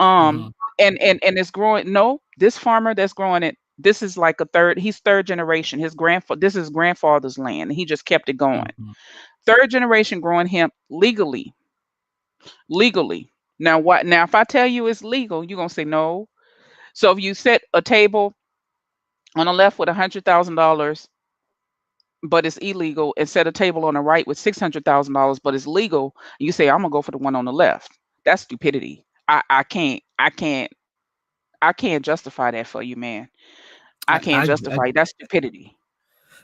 Hmm. um and it's growing. No, this farmer that's growing it, this is like he's third generation. His grandfather This is grandfather's land, and he just kept it going. Hmm. Third generation growing hemp legally. Now if I tell you it's legal, you're gonna say no. So if you set a table on the left with $100,000 but it's illegal, and set a table on the right with $600,000 but it's legal, and you say I'm gonna go for the one on the left. That's stupidity. I can't justify that for you, man. I can't I justify it. That's stupidity.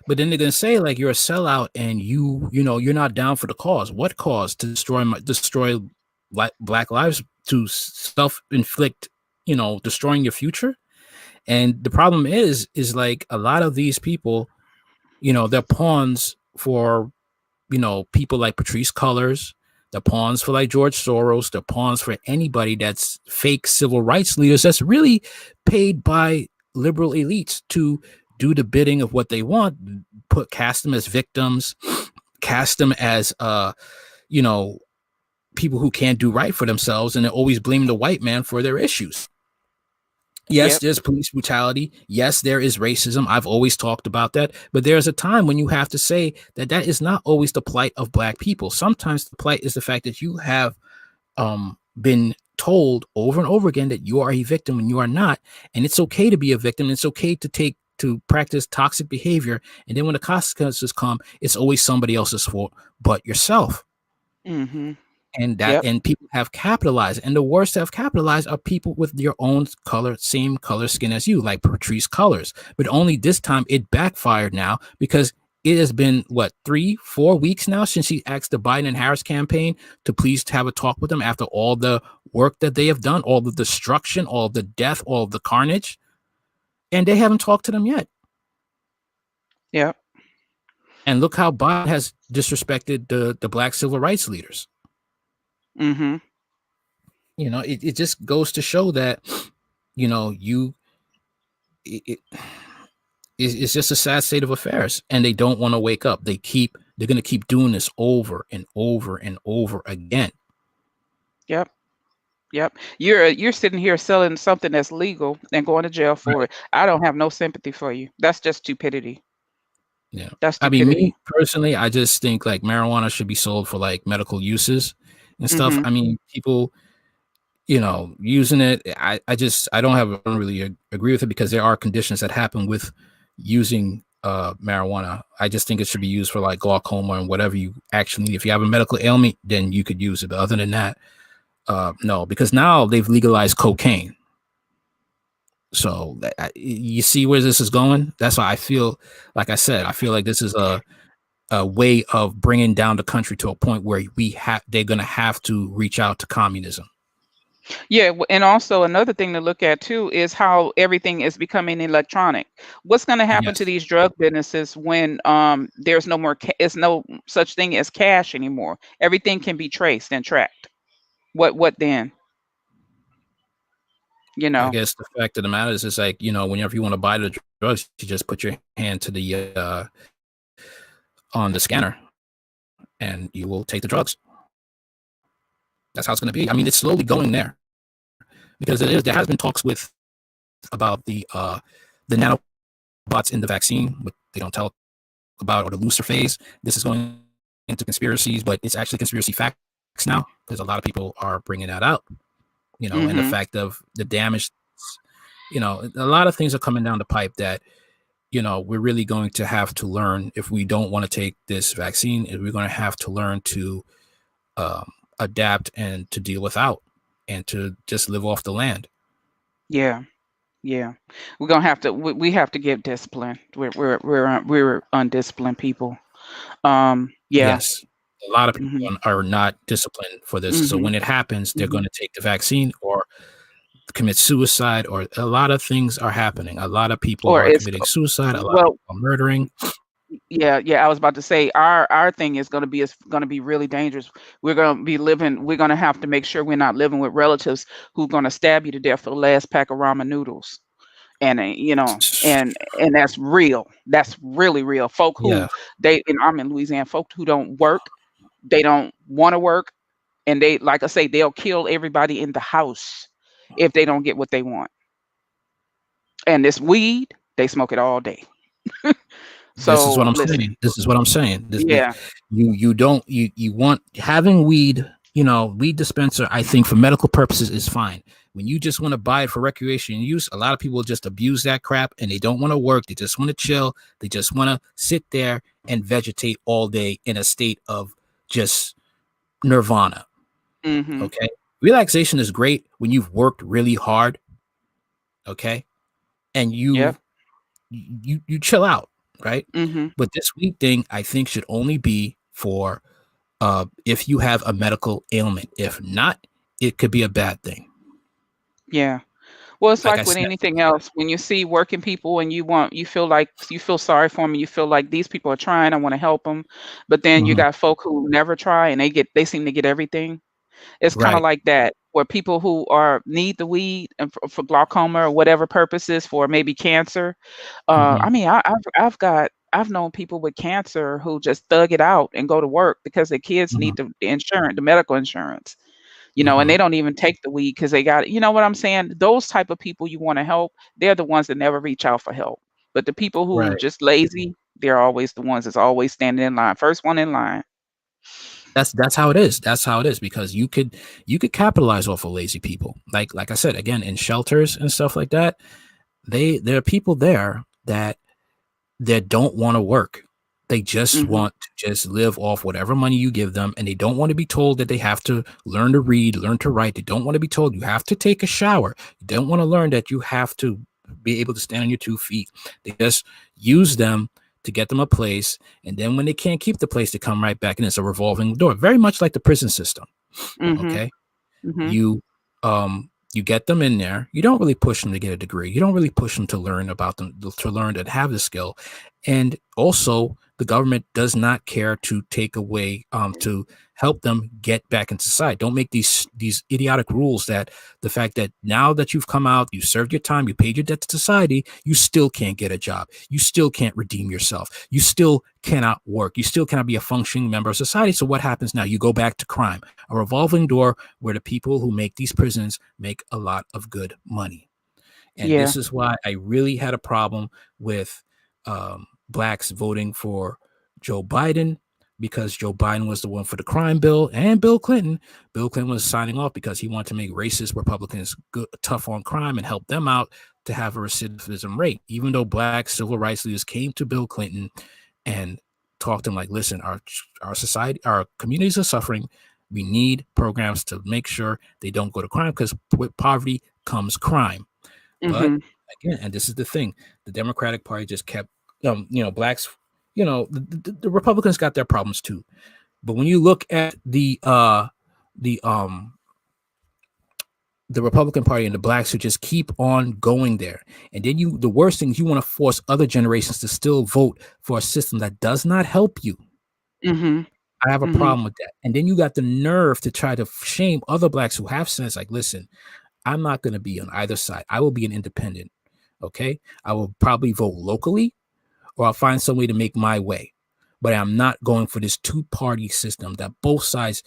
But then they're gonna say like you're a sellout and you're not down for the cause. What cause? To destroy black lives, to self inflict, destroying your future. And the problem is like a lot of these people, they're pawns for people like Patrice Cullors. They're pawns for like George Soros. They're pawns for anybody that's fake civil rights leaders that's really paid by liberal elites to do the bidding of what they want. Cast them as victims, cast them as you know, people who can't do right for themselves, and they're always blaming the white man for their issues. Yes, Yep. there's police brutality. Yes, there is racism. I've always talked about that. But there's a time when you have to say that that is not always the plight of black people. Sometimes the plight is the fact that you have been told over and over again that you are a victim when you are not. And it's okay to be a victim. It's okay to practice toxic behavior. And then when the consequences come, it's always somebody else's fault but yourself. Mm-hmm. Yep. And people have capitalized, and the worst to have capitalized are people with your own same color skin as you, like Patrice Cullors. But only this time it backfired now, because it has been what, 3-4 weeks now since she asked the Biden and Harris campaign to please have a talk with them after all the work that they have done, all the destruction, all the death, all the carnage, and they haven't talked to them yet. Yep. And look how Biden has disrespected the black civil rights leaders. Mm-hmm. It just goes to show that, you it, it's just a sad state of affairs, and they don't want to wake up. They're going to keep doing this over and over and over again. Yep. Yep. You're sitting here selling something that's legal and going to jail for Right. it. I don't have no sympathy for you. That's just stupidity. Yeah. That's I mean, me stupidity. personally, I just think like marijuana should be sold for like medical uses and stuff. Mm-hmm. I mean, people, using it. I don't really agree with it, because there are conditions that happen with using marijuana. I just think it should be used for like glaucoma and whatever you actually need. If you have a medical ailment, then you could use it. But other than that, no, because now they've legalized cocaine. So you see where this is going. That's why I feel, like I said, I feel like this is a way of bringing down the country to a point where they're going to have to reach out to communism. Yeah, and also another thing to look at too is how everything is becoming electronic. What's going to happen to Yes. these drug businesses when there's no more it's no such thing as cash anymore. Everything can be traced and tracked. What then? You I know. guess the fact of the matter is, it's like, whenever you want to buy the drugs, you just put your hand to the on the scanner, and you will take the drugs. That's how it's going to be. I mean, it's slowly going there, because there has been talks with about the nanobots in the vaccine, what they don't tell about, or the booster phase. This is going into conspiracies, but it's actually conspiracy facts now because a lot of people are bringing that up. And the Mhm. fact of the damage. A lot of things are coming down the pipe that we're really going to have to learn if we don't want to take this vaccine. We're going to have to learn to adapt and to deal without and to just live off the land. Yeah. Yeah. We're gonna have to. We have to get discipline. We're undisciplined people. Yeah. Yes, a lot of Mhm. people are not disciplined for this. So Mhm. when it happens, they're Mhm. going to take the vaccine or commit suicide, or a lot of things are happening. A lot of people Or are it's committing suicide. A lot of well. people are murdering. Yeah. Yeah. I was about to say our thing is gonna be really dangerous. We're gonna be living. We're gonna have to make sure we're not living with relatives who gonna stab you to death for the last pack of ramen noodles. And and that's real. That's really real. Folk who Yeah, and I'm in Louisiana. Folk who don't work. They don't want to work, and they, like I say, they'll kill everybody in the house if they don't get what they want. And this weed, they smoke it all day. this is what So I'm listen, saying. This is what I'm saying. yeah. You don't you want having weed. Weed dispenser. I think for medical purposes is fine. When you just want to buy it for recreation use, a lot of people just abuse that crap and they don't want to work. They just want to chill. They just want to sit there and vegetate all day in a state of just nirvana. Mhm. Okay, relaxation is great when you've worked really hard. Okay, and Yep. you chill out, right? Mhm. But this weed thing, I think, should only be for if you have a medical ailment. If not, it could be a bad thing. Yeah. Well, it's Like I like with said. anything else. When you see working people and you feel like you feel sorry for them, you feel like these people are trying, I want to help them. But then you Mhm. got folk who never try and they seem to get everything. It's kind of Right. like that, where people who are need the weed and for glaucoma or whatever purposes, for maybe cancer. Mhm. I mean, I've known people with cancer who just thug it out and go to work because their kids Mhm. need the insurance, the medical insurance. And Mhm. they don't even take the weed because they got, you know what I'm saying? Those type of people you want to help, they're the ones that never reach out for help. But the people who Right. just lazy, they're always the ones that's always standing in line, first one in line. That's how it is. That's how it is because you could capitalize off of lazy people. Like I said again in shelters and stuff like that. There are people there that don't want to work. They just Mhm. want to just live off whatever money you give them, and they don't want to be told that they have to learn to read, learn to write. They don't want to be told you have to take a shower. You don't want to learn that you have to be able to stand on your 2 feet. They just use them to get them a place, and then when they can't keep the place, they come right back, and it's a revolving door, very much like the prison system. Mhm. Okay, Mhm. you get them in there. You don't really push them to get a degree. You don't really push them to learn about them, to learn and have the skill. And also the government does not care to take away to help them get back into society. Don't make these idiotic rules that the fact that now that you've come out, you served your time, you paid your debt to society, you still can't get a job, you still can't redeem yourself, you still cannot work, you still cannot be a functioning member of society. So what happens now? You go back to crime, a revolving door where the people who make these prisons make a lot of good money. And Yeah. this is why I really had a problem with blacks voting for Joe Biden, because Joe Biden was the one for the crime bill, and Bill Clinton. Bill Clinton was signing off because he wanted to make racist Republicans good, tough on crime and help them out to have a recidivism rate. Even though black civil rights leaders came to Bill Clinton and talked to him like, listen, our society, our communities are suffering. We need programs to make sure they don't go to crime, because with poverty comes crime. But Mhm. again, and this is the thing, the Democratic Party just kept, blacks, the Republicans got their problems too. But when you look at the the Republican Party and the blacks who just keep on going there, and then the worst thing is you want to force other generations to still vote for a system that does not help you. Mhm. I have a Mhm. problem with that. And then you got the nerve to try to shame other blacks who have sense. Like, listen, I'm not going to be on either side. I will be an independent. Okay. I will probably vote locally, or I'll find some way to make my way. But I'm not going for this two-party system that both sides,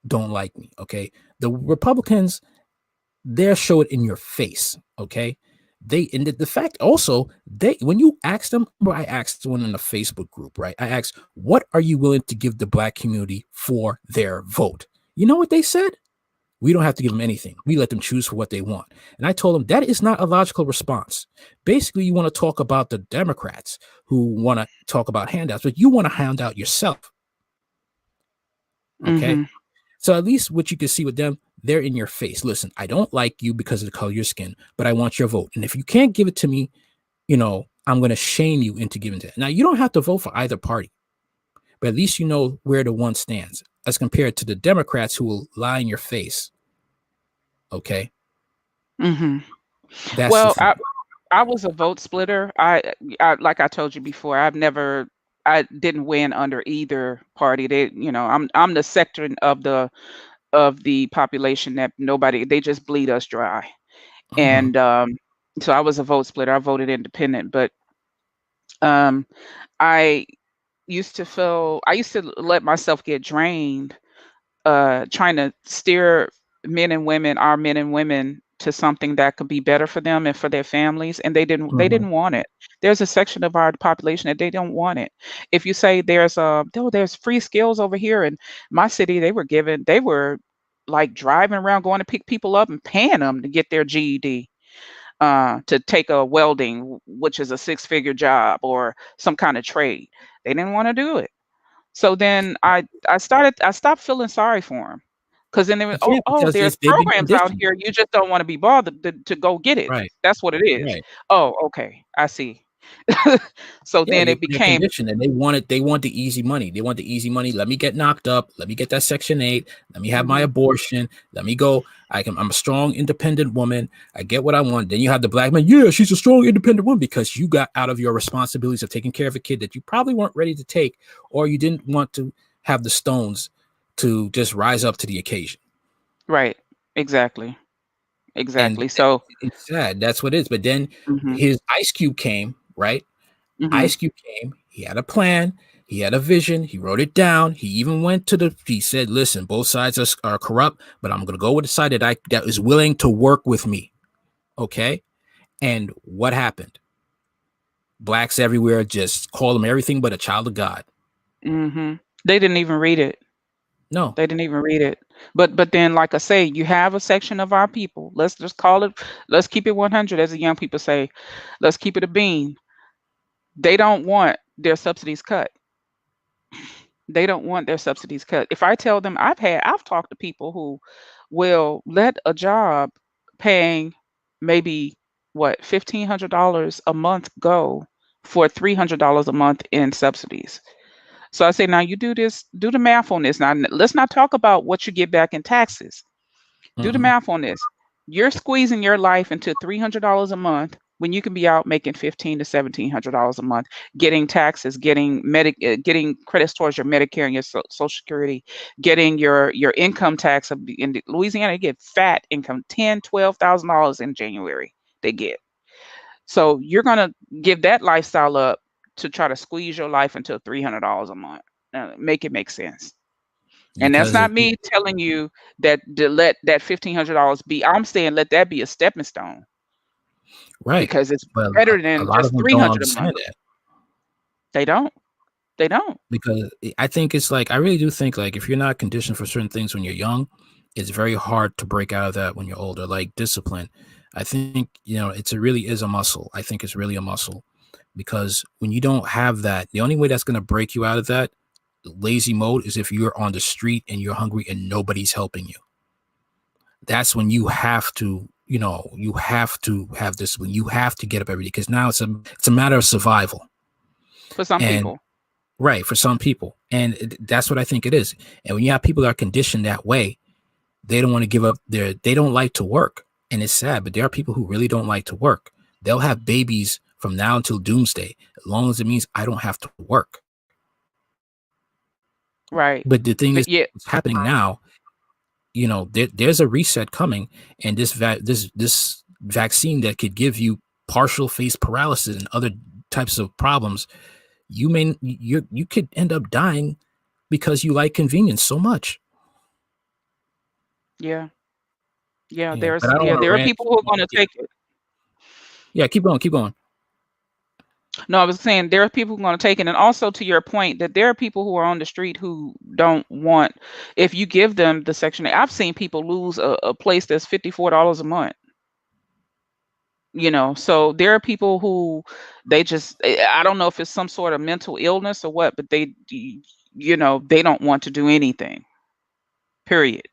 don't like me. Okay. The Republicans, They'll show it in your face. Okay. And the fact also, when you ask them, I asked one in the Facebook group, right? I asked, what are you willing to give the black community for their vote? You know what they said? We don't have to give them anything. We let them choose for what they want. And I told them that is not a logical response. Basically, you want to talk about the Democrats who want to talk about handouts, but you want to hand out yourself. Okay. Mm-hmm. So at least what you can see with them, they're in your face. Listen, I don't like you because of the color of your skin, but I want your vote. And if you can't give it to me, I'm going to shame you into giving it. Now, you don't have to vote for either party, but at least you know where the one stands as compared to the Democrats who will lie in your face. Okay. Mm-hmm. That's the Well, thing. I was a vote splitter. I like I told you before, I didn't win under either party. I'm the section of the population that they just bleed us dry. Uh-huh. And so I was a vote splitter. I voted independent, but um I I used to let myself get drained trying to steer our men and women to something that could be better for them and for their families, and they Uh-huh. didn't want it. There's a section of our population that they don't want it. If you say there's free skills over here in my city, they were like driving around going to pick people up and paying them to get their GED to take a welding, which is a six-figure job, or some kind of trade. They didn't want to do it. So then I stopped feeling sorry for them, because then they were, Yeah, because there's they've been programs out conditioned. here. You just don't want to be bothered to go get it. Right. That's what it is. Right. Oh, okay, I see. So Yeah, then it they're became conditioned and they want the easy money. They want the easy money. Let me get knocked up. Let me get that Section 8. Let me have my mhm, abortion. Let me go. I'm a strong, independent woman. I get what I want. Then you have the black man. Yeah, she's a strong, independent woman because you got out of your responsibilities of taking care of a kid that you probably weren't ready to take, or you didn't want to have the stones to just rise up to the occasion. right, exactly, And exactly. So it's sad. That's what it is. But then mhm, his Ice Cube came, right? mhm, Ice Cube came. He had a plan. He had a vision. He wrote it down. He even went to he said, listen, both sides are corrupt, but I'm going to go with the side that is willing to work with me. Okay. And what happened? Blacks everywhere just call him everything but a child of God. mhm. They didn't even read it. No. They didn't even read it. But then, like I say, you have a section of our people. Let's just call it. Let's keep it 100, as the young people say. Let's keep it a bean. They don't want their subsidies cut. They don't want their subsidies cut. If I tell them, I've talked to people who will let a job paying maybe what $1,500 a month go for $300 a month in subsidies. So I say, now you do the math on this. Now let's not talk about what you get back in taxes. Do the Mm-hmm. math on this. You're squeezing your life into $300 a month when you can be out making $1,500 to $1,700 a month, getting taxes, getting credits towards your Medicare and your Social Security, getting your income tax. In Louisiana, you get fat income, $10,000 to $12,000 in January. They get. So you're gonna give that lifestyle up to try to squeeze your life into $300 a month. Make it make sense. And that's Because not me telling you that to let that $1,500 be. I'm saying let that be a stepping stone, right. because it's But better a than lot of just them don't 300 a month. understand that. They don't. They don't. Because I think it's like I really do think like if you're not conditioned for certain things when you're young, it's very hard to break out of that when you're older. Like discipline, I think it really is a muscle. I think it's really a muscle because when you don't have that, the only way that's going to break you out of that lazy mode is if you're on the street and you're hungry and nobody's helping you. That's when you have to. You have to have discipline. You have to get up every day because now it's a matter of survival. For some And people. right, for some people. And that's what I think it is. And when you have people that are conditioned that way, they don't want to give up they don't like to work. And it's sad, but there are people who really don't like to work. They'll have babies from now until doomsday, as long as it means I don't have to work. Right. But the thing is, Yeah. what's happening now, there's a reset coming, and this vaccine that could give you partial face paralysis and other types of problems, you could end up dying because you like convenience so much. Yeah. Yeah, Yeah, but I don't want to there are rant. people who are going to take it. Yeah, keep going, keep going. No, I was saying there are people who are going to take it, and also to your point that there are people who are on the street who don't want. If you give them the Section 8, I've seen people lose a place that's $54 a month. So there are people who they just I don't know if it's some sort of mental illness or what, but they don't want to do anything. Period.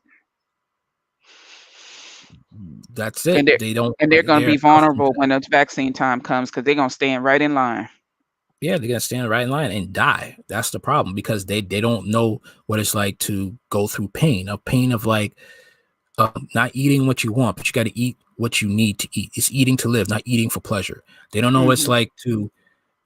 That's it. And they're They don't. and they're going to They're be accustomed vulnerable to. when the vaccine time comes because they're going to stand right in line. Yeah, they're gonna stand right in line and die. That's the problem because they don't know what it's like to go through pain, a pain of like not eating what you want, but you got to eat what you need to eat. It's eating to live, not eating for pleasure. They don't know what it's Hmm. like to,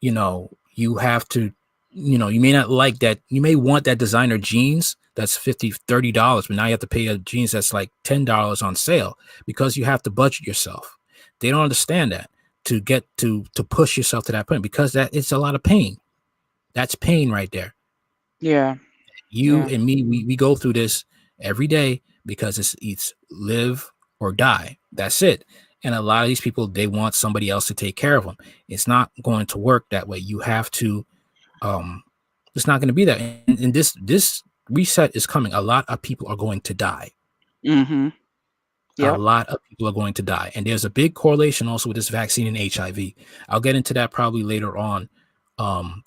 you have to, you may not like that. You may want that designer jeans that's $50, $30, but now you have to pay a jeans that's like $10 on sale because you have to budget yourself. They don't understand that to get to push yourself to that point because that it's a lot of pain. That's pain right there. Yeah. You Yeah. and me, we go through this every day because it's live or die. That's it. And a lot of these people, they want somebody else to take care of them. It's not going to work that way. You have to, it's not going to be that. And this reset is coming. A lot of people are going to die. Hmm. A Yep. lot of people are going to die. And there's a big correlation also with this vaccine and HIV. I'll get into that probably later on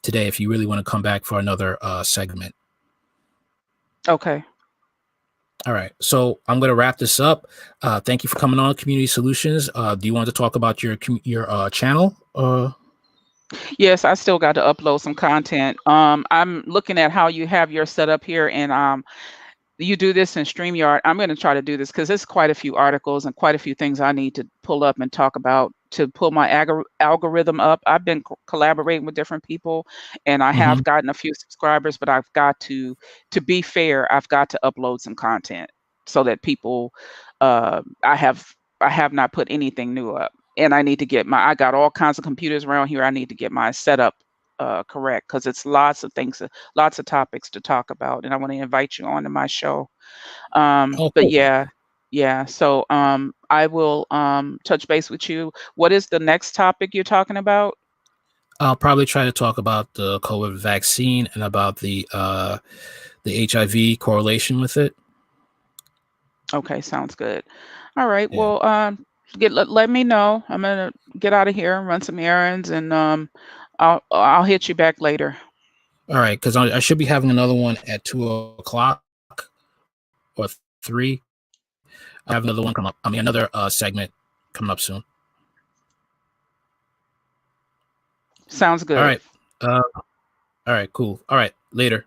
today if you really want to come back for another segment. Okay. All right. So I'm going to wrap this up. Thank you for coming on Community Solutions. Do you want to talk about your channel? Yes, I still got to upload some content. I'm looking at how you have your setup here, and you do this in StreamYard. I'm going to try to do this because there's quite a few articles and quite a few things I need to pull up and talk about to pull my algorithm up. I've been collaborating with different people, and I Mm-hmm. have gotten a few subscribers, but I've got to be fair, I've got to upload some content so that people, I have not put anything new up, and I need to get I got all kinds of computers around here. I need to get my setup correct because it's lots of things, lots of topics to talk about, and I want to invite you onto my show. Oh, But cool. yeah. So I will touch base with you. What is the next topic you're talking about? I'll probably try to talk about the COVID vaccine and about the HIV correlation with it. Okay, sounds good. All right. Yeah. Well, let me know. I'm gonna get out of here and run some errands, and I'll hit you back later. All right. Because I should be having another one at 2 o'clock or 3. I have another one come up. I mean, another segment coming up soon. Sounds All good. right. All right. Cool. All right. Later.